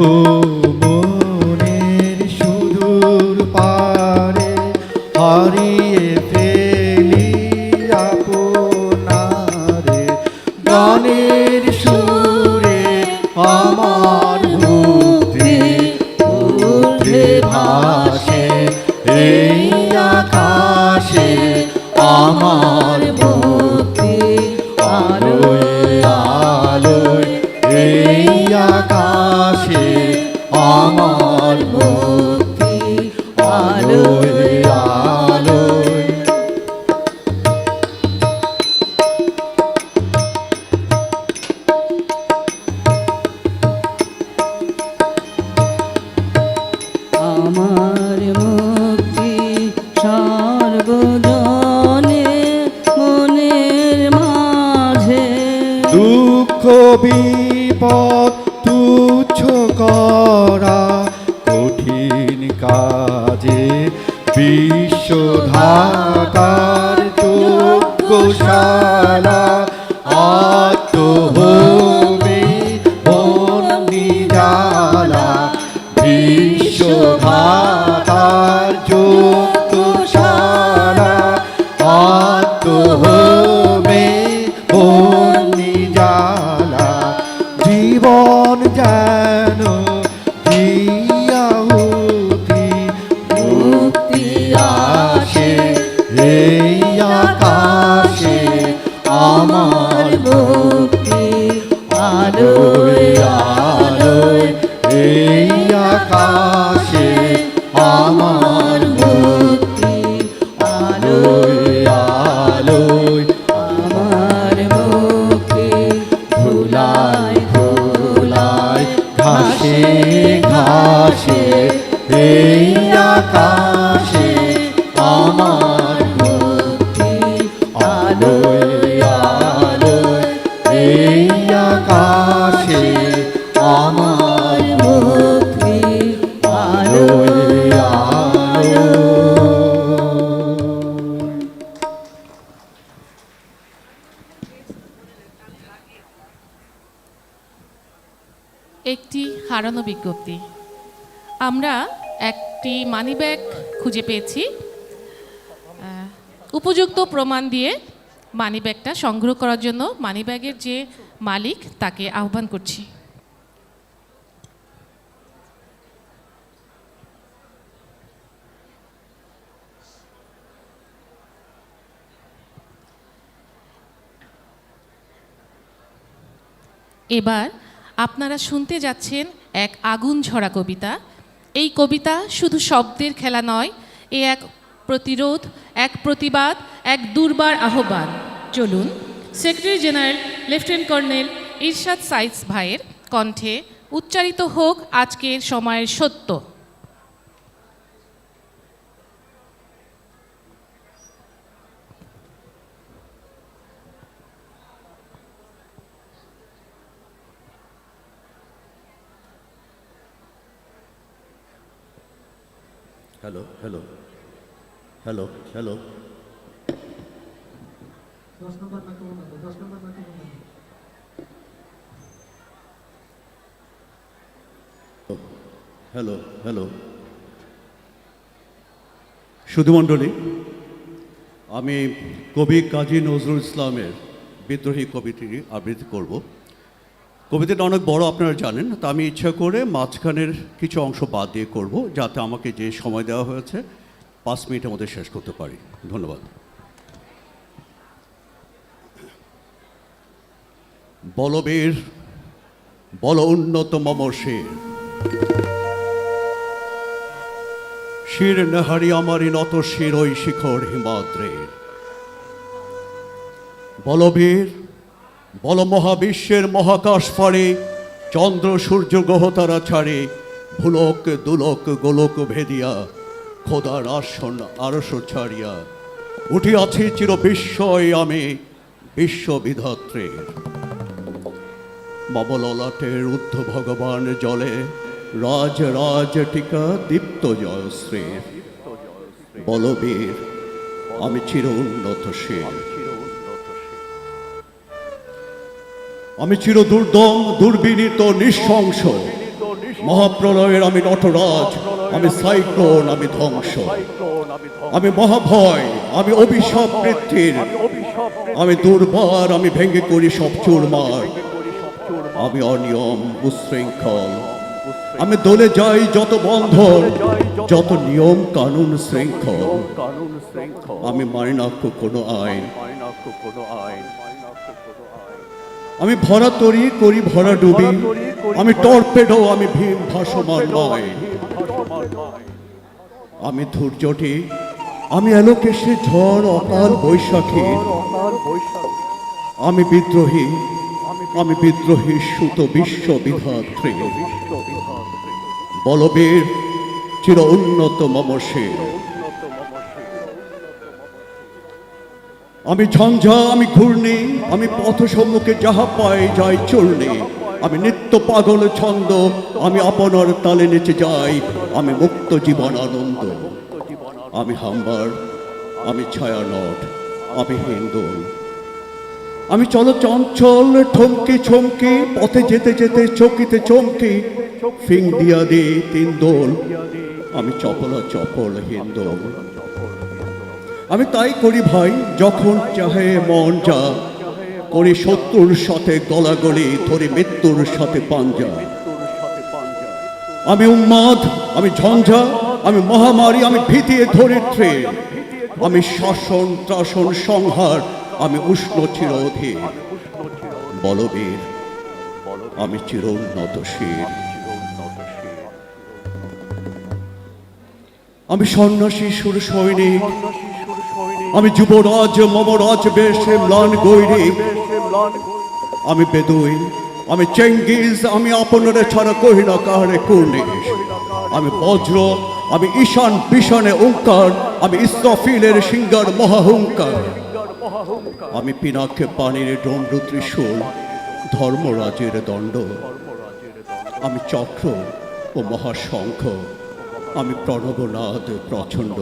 মনের সুদূর পারে হারিয়ে ফেলি আপনারে। গানের সুরে আমার মুক্তি ঊর্ধ্বে ভাসে এই আকাশে আমার মুক্তি আলোয় আলোয় এই আকাশে আমার মুক্তি আলোয় আলোয়। আমার মুক্তি সর্বজনে মনের মাঝে। দুঃখ বিপদ তুচ্ছ করা কঠিন কাজে বিশ্বধাতার যজ্ঞশালা আত্মহোমে বন্দি জ্বালা। বিশ্বধাতার যজ্ঞশালা আত্মহোমে বন্দি জ্বালা। জীবন যেন দিয়াহুতি মুক্তি আসে এই আকাশে আমার মুক্তি আলোয় আলোয় এই আকাশে আমার মুক্তি আলোয় আলোয় আমার মুক্তি ধুলায় ধুলায় ঘাসে ঘাসে এই আকাশে আমার মুক্তি আলোয় আলোয় এই আকাশে আমার মুক্তি আলোয় আলোয়। একটি হারানো বিজ্ঞপ্তি। আমরা একটি মানিব্যাগ খুঁজে পেয়েছি। উপযুক্ত প্রমাণ দিয়ে মানিব্যাগটা সংগ্রহ করার জন্য মানিব্যাগের যে মালিক তাকে আহ্বান করছি। এবার আপনারা শুনতে যাচ্ছেন এক আগুন ঝরা কবিতা। এই কবিতা শুধু শব্দের খেলা নয়, এ এক প্রতিরোধ, এক প্রতিবাদ, এক দুর্বার আহ্বান। চলুন secretary general lieutenant colonel Irshad Saeed ভাইয়ের কণ্ঠে উচ্চারিত হোক আজকের সময়ের সত্য। Hello hello hello hello hello hello সুধীমণ্ডলী, আমি কবি কাজী নজরুল ইসলামের বিদ্রোহী কবিটি আবৃত্তি করব। কবিতাটা অনেক বড়, আপনারা জানেন, তা আমি ইচ্ছা করে মাঝখানের কিছু অংশ বাদ দিয়ে করব, যাতে আমাকে যে সময় দেওয়া হয়েছে 5 মিনিটের মধ্যে শেষ করতে পারি। ধন্যবাদ। বলবীর বল উন্নত মম শের, শির নেহারি আমারই নত শির ওই শিখর হিমাদ্রের। বলবীর বল মহাবিশ্বের মহাকাশ ফাড়ে, চন্দ্র সূর্য গ্রহ তারা ছাড়ে, ভুলক দুলক গোলক ভেদিয়া, খোদার আসন আরশ ছাড়িয়া, উঠিয়াছি চির বিস্ময় আমি বিশ্ববিধাত্রীর। মমললাটের ঊর্ধ্ব ভগবান জলে, রাজ রাজ টিকা দীপ্ত জয়শ্রীর। বলবীর আমি চির উন্নতশীল, আমি চির দুর্দম দুর্বিনীত নিঃশংস, মহাপ্রলয়ের আমি নটরাজ, আমি সাইক্লোন, আমি ধ্বংস, আমি মহাভয়, আমি অভিশাপ বৃদ্ধির, আমি দুর্বার, আমি ভেঙে করি সব চুরমার, আমি অনিয়ম উশৃঙ্খল, আমি দলে যাই যত বন্ধন, যত নিয়ম কানুন শৃঙ্খল, আমি মানি না কোনো আইন, আমি ভরা তরি করি ভরা ডুবি, আমি টর্পেডো, আমি ভীম ভাসমান নয়, আমি ধৈর্যটি, আমি এলোকেশে ঝড় অকাল বৈশাখী, আমি বিদ্রোহী, আমি বিদ্রোহী সুত বিশ্ববিধাত্রী। বলবীর চির উন্নত মমশীল, আমি ঝঞ্ঝা, আমি ঘূর্ণি, আমি পথ সম্মুখে যাহা পাই যাই চূর্ণি, আমি নিত্য পাগল ছন্দ, আমি আপনার তালে নেচে যাই, আমি মুক্ত জীবন আনন্দ, আমি হাম্বার, আমি ছায়ানট, আমি হিন্দোল, আমি চলো চঞ্চল ঠমকি ছমকি, পথে যেতে যেতে চকিতে চমকি, ফিং দিয়া দে তিন দোল, আমি চপলা চপল হিন্দোল। আমি তাই করি ভাই যখন চাহে মন যা, করি শত্রুর সাথে গলাগলি, ধরে মৃত্যুর সাথে পাঞ্জা। আমি উন্মাদ, আমি ঝঞ্ঝা, আমি মহামারী, আমি ভীতিয়ে ধরিত্রী, আমি শাসন ত্রাসন সংহার, আমি উষ্ণ চির অধীর। বলবীর আমি চির উন্নতশীল, আমি সন্ন্যাসী সুর সৈনিক, আমি যুবরাজ মমরাজ বেশে ম্লান গৈরিক, আমি বেদুই, আমি চেঙ্গিজ, আমি আপনারে ছাড়া কহি না কাহারে কুর্নিশ, আমি বজ্র, আমি ঈশান বিশানে ওঙ্কার, আমি ইসরাফিলের সিঙ্গার মহাহুঙ্কার, আমি পিনাক্ষে পানির দণ্ড ত্রিশূল, ধর্মরাজের দণ্ড, আমি চক্র ও মহাশঙ্খ, আমি প্রণবনাদ প্রচণ্ড,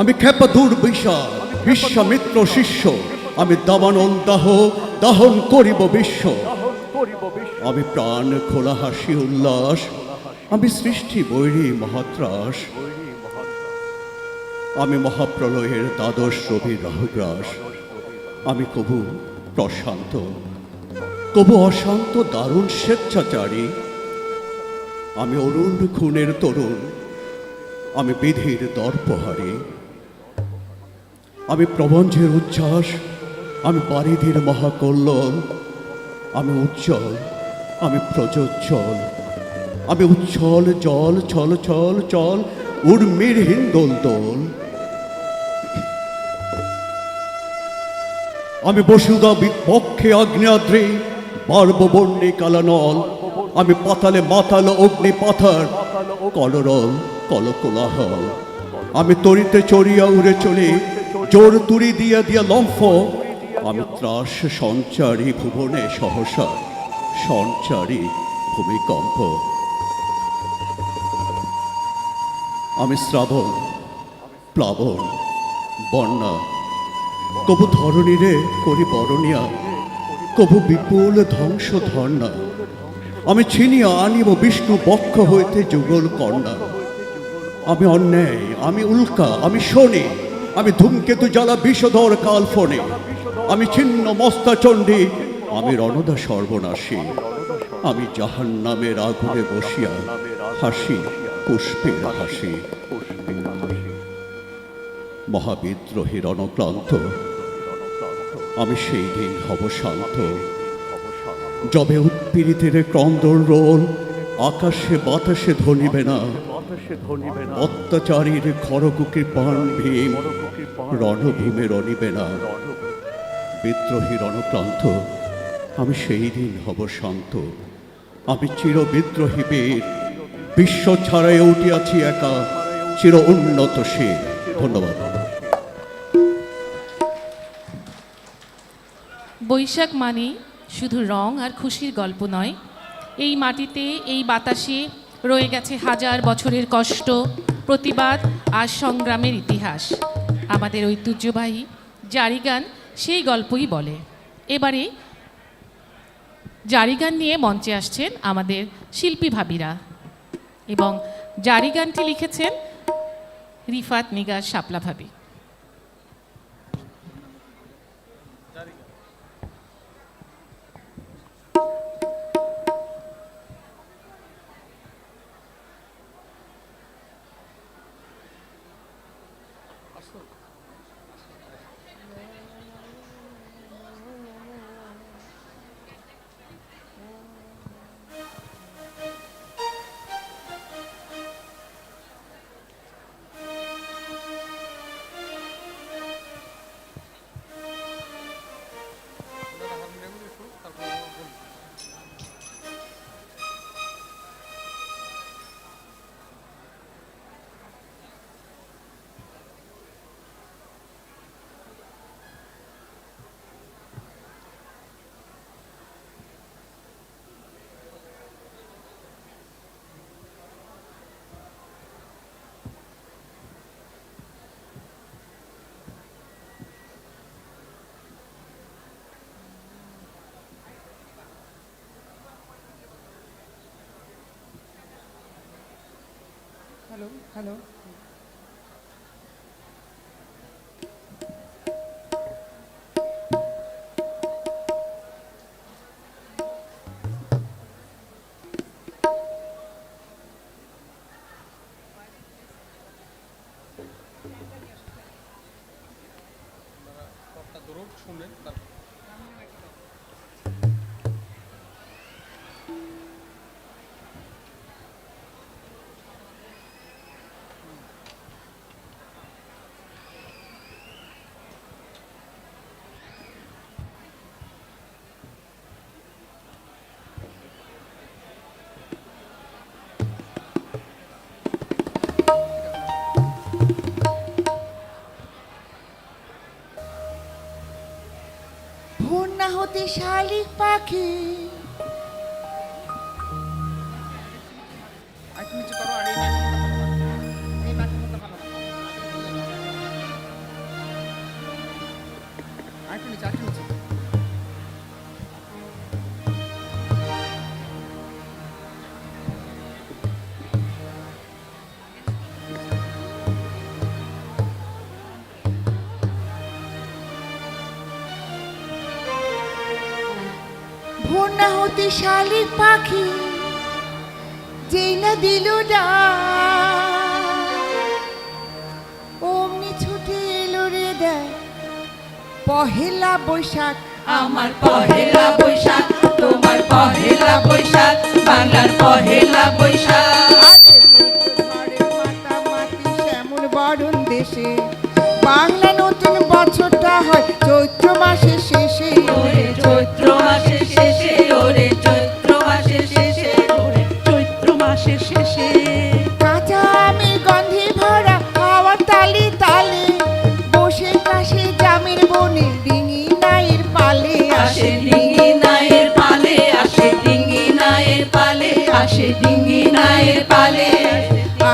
আমি ক্ষেপা দুর্বিশাল বিশ্বামিত্র শিষ্য, আমি দাবানল দাহ দাহন করিব বিশ্ব, আমি প্রাণ খোলা হাসি উল্লাস, আমি সৃষ্টি বৈরী মহাত্রাস, আমি মহাপ্রলয়ের দ্বাদশ রবির রাহুগ্রাস, আমি কবু প্রশান্ত কবু অশান্ত দারুণ স্বেচ্ছাচারী, আমি অরুণ খুনের তরুণ, আমি বিধির দর্পহারী, আমি প্রবঞ্চের উচ্ছ্বাস, আমি বারিধির মহাকল্লোল, আমি উজ্জ্বল, আমি প্রজ্জ্বল, আমি উচ্ছল জল ছল ছল চল উর্মির হিন্দোল দোল, আমি বসুদা বিপক্ষে আগ্নেয়াদ্রি, বার্ববর্ণী কালানল, আমি পাতালে মাতাল অগ্নি পাথার, কলরল কলকোলাহল, আমি তরিতে চড়িয়া উড়ে চলি, জোর তুড়ি দিয়া দিয়া লম্ফ, আমি ত্রাস সঞ্চারী ভুবনে সহসা, সঞ্চারী ভূমিকম্প, আমি শ্রাবণ প্লাবন বন্যা, কবু ধরণীরে করি বরণিয়া, কবু বিপুল ধ্বংস ধর্ণা, আমি ছিনিয়া আনিব বিষ্ণু বক্ষ হইতে যুগল কন্যা, আমি অন্যায়, আমি উল্কা, আমি শনি, আমি ধূমকেতু জ্বালা বিষধর কালফনে, আমি ছিন্ন মস্তা চণ্ডী, আমি রণদা সর্বনাশী, আমি জাহান্নামের আগুনে বসিয়া হাসি পুষ্পের হাসি, মহাবিদ্রোহী রণক্লান্ত, আমি সেই দিন হব শান্ত, যবে উৎপীড়িতের ক্রন্দন রোল, আকাশে বাতাসে ধ্বনিবে না, অত্যাচারীর খড়কুকে পান ভীম, রণভূমে রণিবে না। বিদ্রোহী রণক্লান্ত, আমি সেই দিন হব শান্ত। আমি চির বিদ্রোহী বীর, বিশ্ব ছাড়াই উঠিয়াছি একা, চির উন্নত শির। ধন্যবাদ। বৈশাখ মানে শুধু রং আর খুশির গল্প নয়, এই মাটিতে এই বাতাসে রয়ে গেছে হাজার বছরের কষ্ট, প্রতিবাদ আর সংগ্রামের ইতিহাস। আমাদের ঐতিহ্যবাহী জারি গান সেই গল্পই বলে। এবারে জারি গান নিয়ে মঞ্চে আসছেন আমাদের শিল্পী ভাবিরা, এবং জারি গানটি লিখেছেন রিফাত নিগার শাপলা ভাবি। হ্যালো হ্যালো শুনলেন ভোর না হতে শালিক পাখি আরেকটু নিচে করো, আর এই মাইক্রোফোনটা ভালো না। আরেকটু নিচে, আরেকটু নিচে। ভোর না হতে শালিক পাখি যেই না দিল অমনি ছুটে এলো রে দেয় পহেলা বৈশাখ। আমার পহেলা বৈশাখ, তোমার পহেলা বৈশাখ, বাংলার পহেলা বৈশাখ। আরে ঝড়ে মাতামাতি শ্যামল বরণ দেশে বাংলা নতুন বছরটা হয় চৈত্র মাসের শেষে। ওরে চৈত্র মাসের শেষে, ওরে চৈত্র মাসের শেষে, ওরে চৈত্র মাসের শেষে। কাঁচা আমের গন্ধে ভরা হাওয়া তালে তালে বসে কাশে জামের বনে ডিঙি নায়ের পালে আসে ডিঙ্গি নায়ের পালে, আসে ডিঙ্গি নায়ের পালে, আসে ডিঙ্গি নায়ের পালে।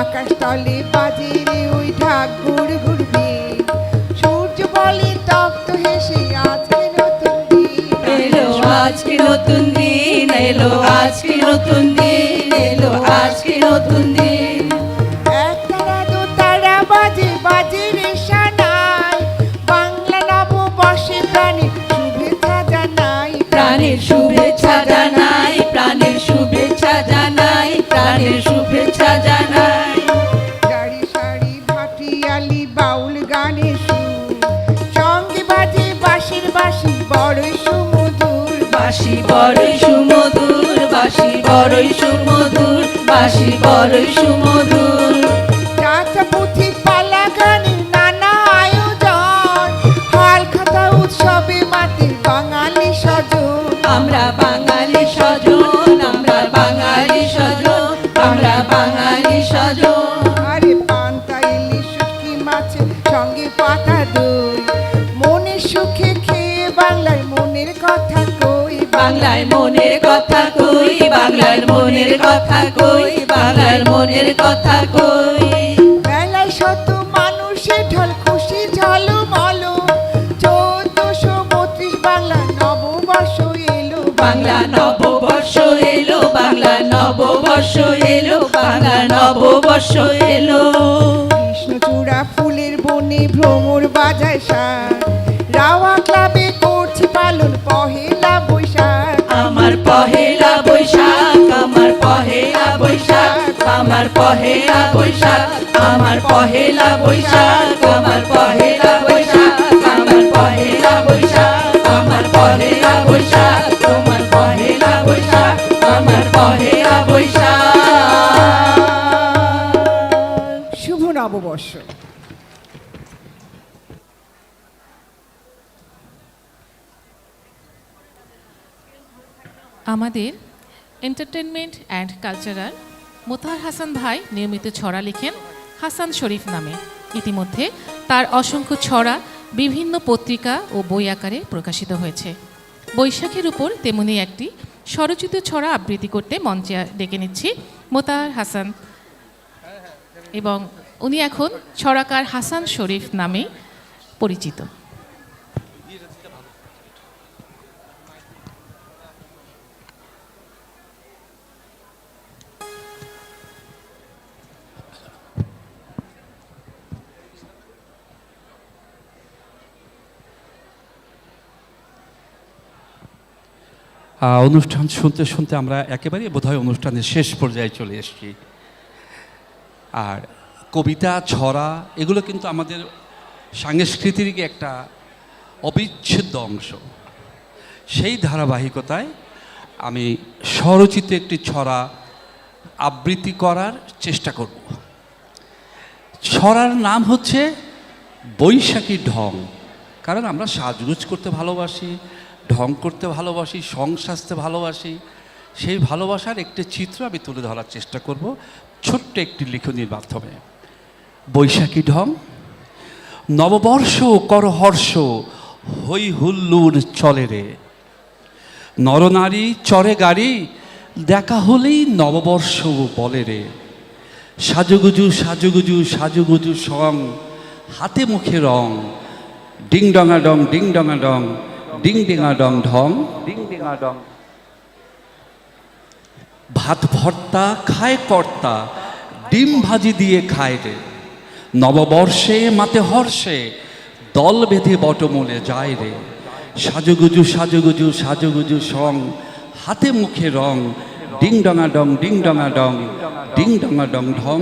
আকাশ তলে বাজে রে ওই ঢাক ঘুর ঘুরবে সূর্য বলে তপ্ত হেসে আজকে নতুন দিন। এলো আজকে নতুন দিন, এলো আজকে নতুন দিন, এলো আজকে নতুন দিন। এক তারা দু তারা বাজে বাজে রে সানাই বাংলা নববর্ষে প্রাণে শুভেচ্ছা জানাই। প্রাণের শুভেচ্ছা জানাই, প্রাণের শুভেচ্ছা জানাই, প্রাণের শুভেচ্ছা জানাই। গাড়ি সারি ভাটিয়ালি বাউল গানে সুর সঙ্গে বাজে বাঁশির বাঁশি বড়ই সুমধুর। বাঁশি বড়ই সুমধুর, বাঁশি বড়ই সুমধুর, বাঁশি বড়ই সুমধুর। যাত্রা পুথি পালা গানের নানা আয়োজন, হাল খাতা উৎসবে মাতে বাঙালি স্বজন। আমরা বাঙালি স্বজন, আমরা বাঙালি স্বজন, আমরা বাঙালি স্বজন। আরে পান্তা ইলিশ শুটকি মাছের সঙ্গে পাতা দই, মনের সুখে খেয়ে বাংলায় মনের কথা কই। বাংলায় মনের কথা কই, বাংলার মনের কথা কই, বাংলার মনের কথা কই। মেলায় শত মানুষের ঢল খুশি ঝলমল, 1432 বাংলা নববর্ষ এলো। বাংলা নববর্ষ এলো, বাংলা নববর্ষ এলো, বাংলা নববর্ষ এলো। কৃষ্ণচূড়া ফুলের বনে ভ্রমর বাজায় শাক, রাওয়া ক্লাবে করছি পালন পহেলা বৈশাখ। আমার পহেলা বৈশাখ, আমার পহেলা বৈশাখ, আমার পহেলা বৈশাখ, আমার পহেলা বৈশাখ, আমার পহেলা বৈশাখ, আমার পহেলা বৈশাখ, আমার পহেলা বৈশাখ, তোমার পহেলা বৈশাখ, আমার পহেলা বৈশাখ। শুভ নববর্ষ। আমাদের entertainment and cultural Motahar Hasan ভাই নিয়মিত ছড়া লিখেন হাসান শরীফ নামে। ইতিমধ্যে তার অসংখ্য ছড়া বিভিন্ন পত্রিকা ও বই আকারে প্রকাশিত হয়েছে। বৈশাখের উপর তেমনি একটি স্বরচিত ছড়া আবৃত্তি করতে মঞ্চে ডেকে নিচ্ছি মোতাহার হাসান, এবং উনি এখন ছড়াকার হাসান শরীফ নামে পরিচিত। অনুষ্ঠান শুনতে শুনতে আমরা একেবারে বোধহয় অনুষ্ঠানের শেষ পর্যায়ে চলে এসেছি। আর কবিতা ছড়া এগুলো কিন্তু আমাদের সাংস্কৃতিক একটা অবিচ্ছেদ্য অংশ। সেই ধারাবাহিকতায় আমি স্বরচিত একটি ছড়া আবৃত্তি করার চেষ্টা করব। ছড়ার নাম হচ্ছে বৈশাখী ঢং। কারণ আমরা সাজগোজ করতে ভালোবাসি, ঢং করতে ভালোবাসি, সং সাজতে ভালোবাসি। সেই ভালোবাসার একটি চিত্র আমি তুলে ধরার চেষ্টা করব ছোট্ট একটি লিখনির মাধ্যমে। বৈশাখী ঢং। নববর্ষ কর হর্ষ, হই হুল্লুর চলে রে। নরনারী চড়ে গাড়ি, দেখা হলেই নববর্ষ বলে রে। সাজুগুজু সাজুগুজু সাজুগুজু সং, হাতে মুখে রং। ডিং ডঙা ডং, ডিং ডঙা ডং, ডিং ডিঙা ডং ঢং, ডিং ডিঙা ডং। ভাত ভর্তা খায় কর্তা, ডিম ভাজি দিয়ে খায় রে। নববর্ষে মাতে হর্ষে, দল বেঁধে বটমূলে যায় রে। সাজুগুজু সাজুগুজু সাজুগুজু সং, হাতে মুখে রং। ডিং ডঙা ডং, ডিং ডঙা ডং, ডিং ডঙা ডং ঢং।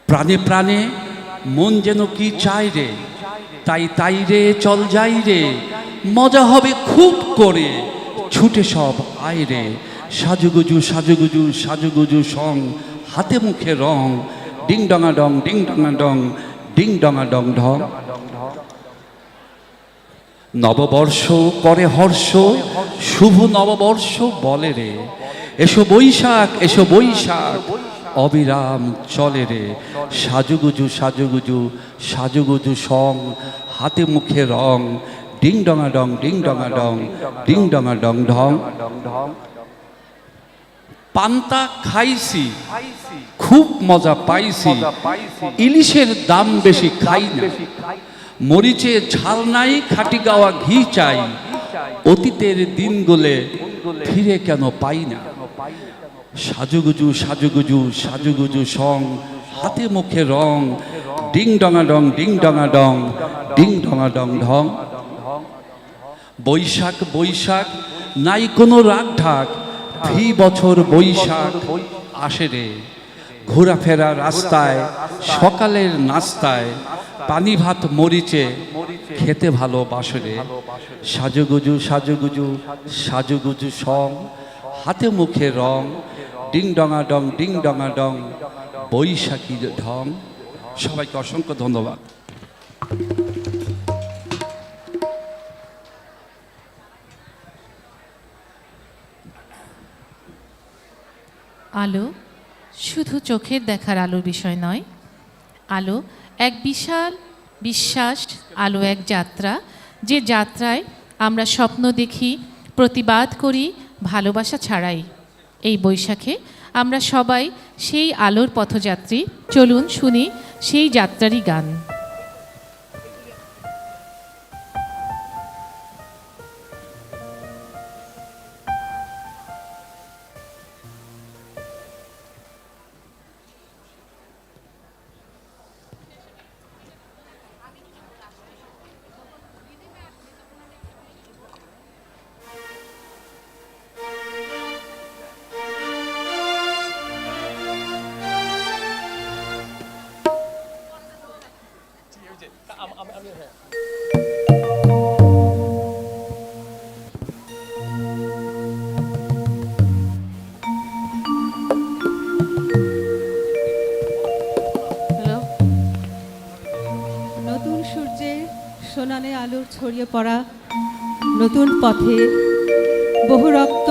প্রাণে প্রাণে মন যেন কি চায় রে, তাই তাই রে চল যাই রে। মজা হবে খুব করে, ছুটে সব আয় রে। সাজুগুজু সাজুগুজু সাজুগুজু সং, হাতে মুখে রং। ডিং ডঙা ডং, ডিং ডঙা ডং, ডিং ডঙা ডং ঢং। নববর্ষ করে হর্ষ, শুভ নববর্ষ বলে রে। এসো বৈশাখ, এসো বৈশাখ, অবিরাম চলে রে। সাজুগুজু সাজুগুজু সাজুগুজু সং, হাতে মুখে রং। ডিং ডঙা ডং, ডিং ডঙা ডং, ডিং ডঙা ডং ঢং। পান্তা খাইছি, খুব মজা পাইছি। ইলিশের দাম বেশি খাই না। মরিচে ঝাল নাই, খাটি গাওয়া ঘি চাই। অতীতের দিনগুলো ফিরে কেন পাই না। সাজুগুজু সাজুগুজু সাজুগুজু সং, হাতে মুখে রং। ডিং ডঙা ডং, ডিং ডঙা ডং, ডিং ডঙা ডং ঢং। বৈশাখ বৈশাখ নাই কোনো রাগ ঢাক, ফি বছর বৈশাখ আসে রে। ঘোরাফেরা রাস্তায়, সকালের নাস্তায়, পানি ভাত মরিচে খেতে ভালোবাসে রে। সাজুগুজু সাজুগুজু সাজুগুজু সং, হাতে মুখে রং, ডিং ডঙা ডং ডিং ডঙা ডং, বৈশাখী ঢং। সবাইকে অসংখ্য ধন্যবাদ। আলো শুধু চোখের দেখার আলোর বিষয় নয়, আলো এক বিশাল বিশ্বাস, আলো এক যাত্রা, যে যাত্রায় আমরা স্বপ্ন দেখি, প্রতিবাদ করি, ভালোবাসা ছাড়াই। এই বৈশাখে আমরা সবাই সেই আলোর পথযাত্রী। চলুন শুনি সেই যাত্রারই গান। নতুন সূর্যের সোনালি আলোর ছড়িয়ে পড়া নতুন পথে, বহু রক্ত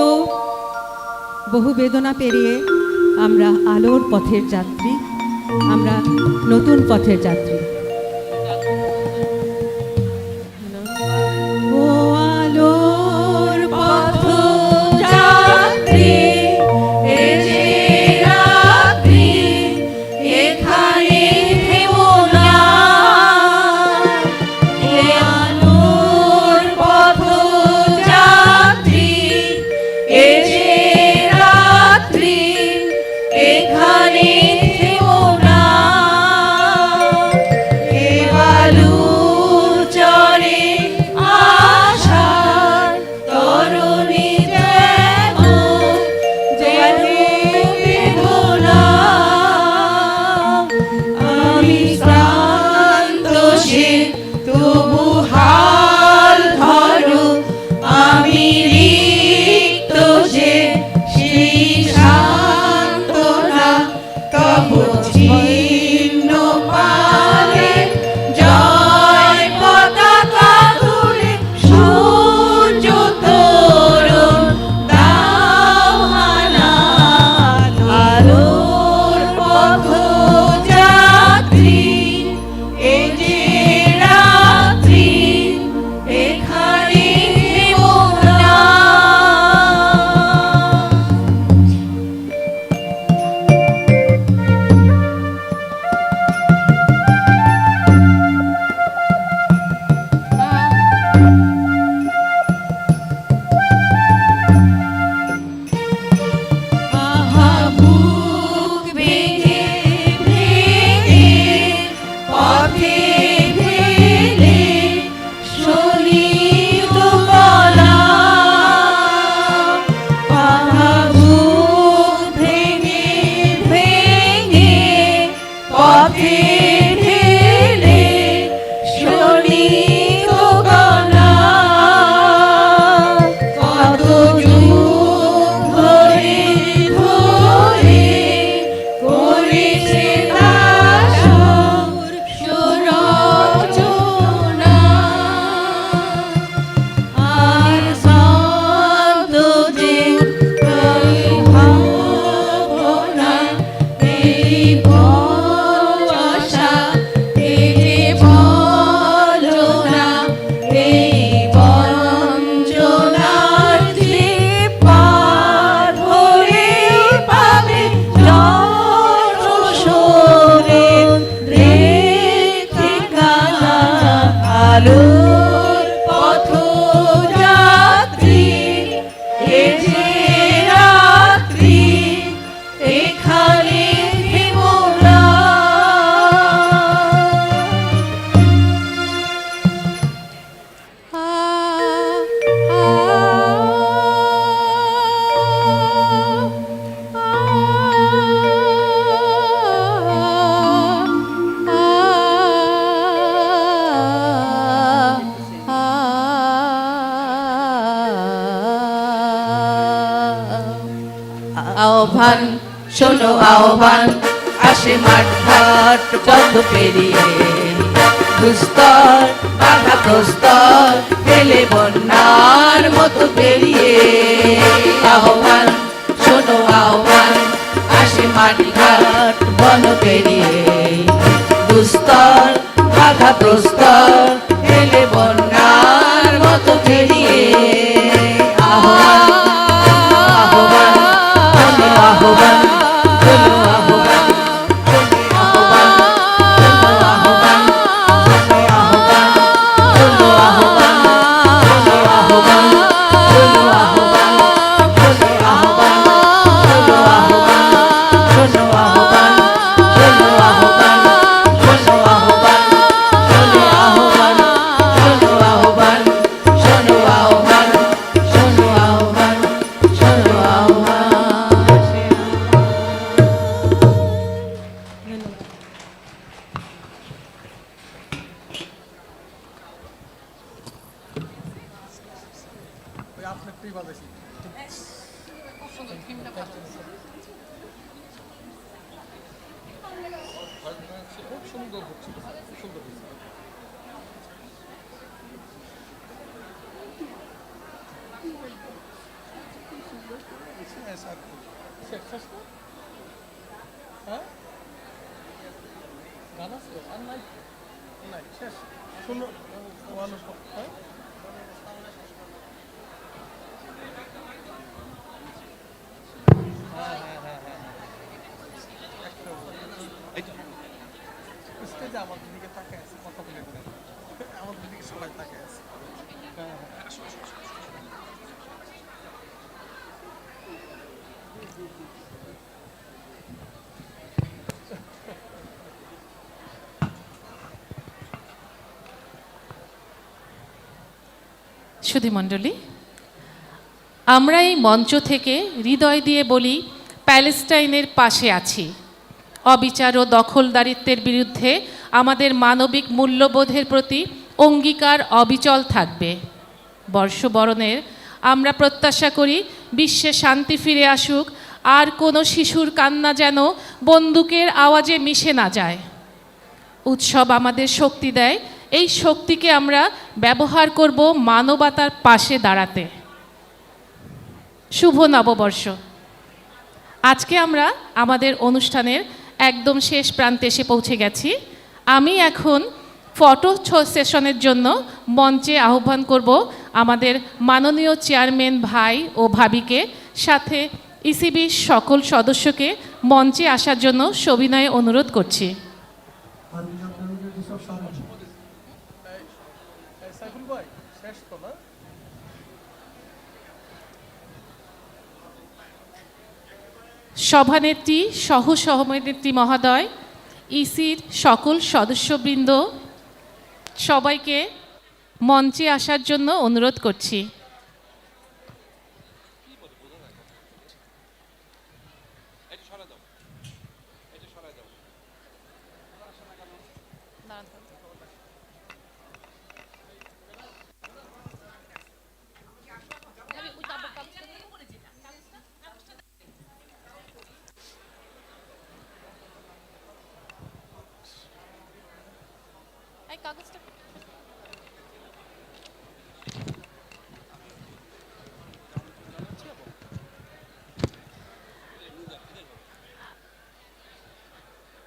বহু বেদনা পেরিয়ে আমরা আলোর পথের যাত্রী, আমরা নতুন পথের যাত্রী। ও আলোর পথযাত্রী, এ যে রাত্রি, এখানে থেমো না। এ আলোর পথযাত্রী, এ যে রাত্রি, এখানে থেমো না। এ বালুর চরে আশার তরণী যেমন, যেন বেদনা। আমি শ্রান্ত সে তবু হাল ধরো, আমি রিক্ত যে সেই সান্ত্বনা তব আহ্বান শোনো আহ্বান আসে মাঠ ঘাট পথ পেরিয়ে দুস্তর বাধা প্রস্তর ফেলে বন্যার মতো পেরিয়ে আহ্বান শোনো আহ্বান আসে মাঠ ঘাট বন পেরিয়ে দুস্তর বাধা প্রস্তর ফেলে বন্যার মতো পেরিয়ে আহ্বান আহ্বান শোনো আহ্বান শোনো আহ্বান ওই আপনারটাই বাজাইছি খুব সুন্দর হচ্ছে খুব সুন্দর হচ্ছে হ্যাঁ গান আছে আর নাই নাই শেষ সুন্দর হ্যাঁ স্টেজে আমাদের দিকে তাকায় আছে কথা বলে আমাদের দিকে সবাই তাকায় আছে হ্যাঁ সুধীমণ্ডলী, আমরা এই মঞ্চ থেকে হৃদয় দিয়ে বলি প্যালেস্টাইনের পাশে আছি। অবিচার ও দখলদারিত্বের বিরুদ্ধে আমাদের মানবিক মূল্যবোধের প্রতি অঙ্গীকার অবিচল থাকবে। বর্ষবরণের আমরা প্রত্যাশা করি বিশ্বে শান্তি ফিরে আসুক, আর কোনো শিশুর কান্না যেন বন্দুকের আওয়াজে মিশে না যায়। উৎসব আমাদের শক্তি দেয়, এই শক্তিকে আমরা ব্যবহার করব মানবতার পাশে দাঁড়াতে। শুভ নববর্ষ। আজকে আমরা আমাদের অনুষ্ঠানের একদম শেষ প্রান্তে এসে পৌঁছে গেছি। আমি এখন ফটো সেশনের জন্য মঞ্চে আহ্বান করব আমাদের মাননীয় চেয়ারম্যান ভাই ও ভাবিকে, সাথে ইসিবির সকল সদস্যকে মঞ্চে আসার জন্য সবিনয়ে অনুরোধ করছি। সাইফুল ভাই শেষ তো না সভানেত্রী, সহ সভানেত্রী মহোদয়, ইসির সকল সদস্যবৃন্দ, সবাইকে মঞ্চে আসার জন্য অনুরোধ করছি।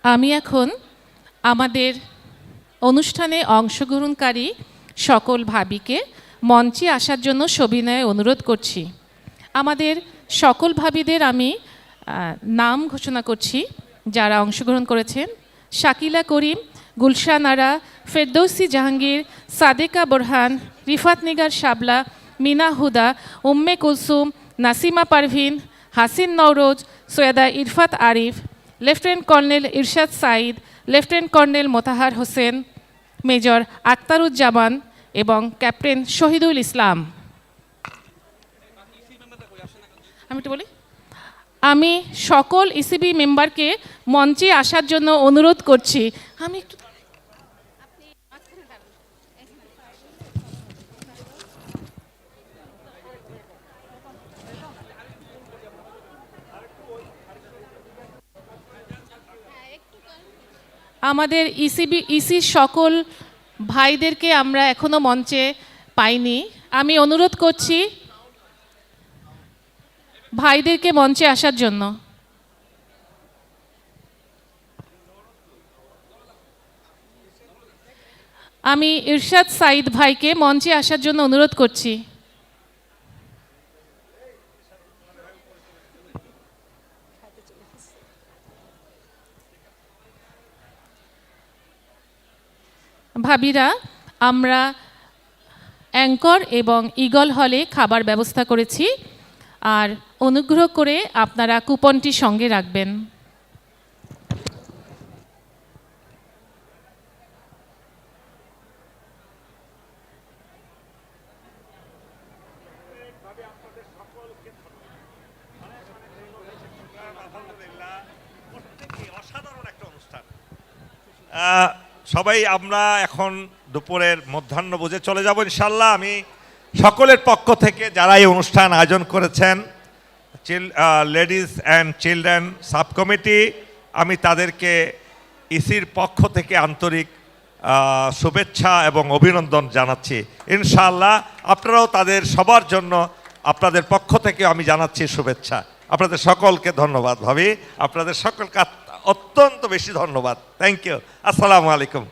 আমি এখন আমাদের অনুষ্ঠানে অংশগ্রহণকারী সকল ভাবিকে মঞ্চে আসার জন্য সবিনয়ে অনুরোধ করছি। আমাদের সকল ভাবিদের আমি নাম ঘোষণা করছি যারা অংশগ্রহণ করেছেন: Shakila Karim, Gulshan Ara, Ferdousi Jahangir, Sadeka Borhan, Rifat Nigar Shabla, Mina Huda, Umme Kulsum, Nasima Parvin, Hasin Nowroz, Syeda Irfat Arif, lieutenant colonel Irshad Saeed, lieutenant colonel Motahar Hossain, major Aktaruzzaman এবং ক্যাপ্টেন শহীদুল ইসলাম। আমি একটু বলি, আমি সকল ইসিবি মেম্বারকে মঞ্চে আসার জন্য অনুরোধ করছি। আমি একটু আমাদের ইসির সকল ভাইদেরকে আমরা এখনো মঞ্চে পাইনি। আমি অনুরোধ করছি ভাইদেরকে মঞ্চে আসার জন্য। আমি ইরশাদ সাইদ ভাইকে মঞ্চে আসার জন্য অনুরোধ করছি। ভাবিরা, আমরা অ্যাঙ্কর এবং ঈগল হলে খাবার ব্যবস্থা করেছি, আর অনুগ্রহ করে আপনারা কুপনটি সঙ্গে রাখবেন। অসাধারণ একটা অনুষ্ঠান। সবাই আমরা এখন দুপুরের মধ্যাহ্ন বুঝে চলে যাব ইনশাল্লাহ। আমি সকলের পক্ষ থেকে যারা এই অনুষ্ঠান আয়োজন করেছেন, ladies and children sub committee, আমি তাদেরকে ইসির পক্ষ থেকে আন্তরিক শুভেচ্ছা এবং অভিনন্দন জানাচ্ছি। ইনশাআল্লাহ আপনারাও তাদের সবার জন্য আপনাদের পক্ষ থেকে আমি জানাচ্ছি শুভেচ্ছা। আপনাদের সকলকে ধন্যবাদ ভাবি, আপনাদের সকলকে অত্যন্ত বেশি ধন্যবাদ। Thank you. আসসালামু আলাইকুম।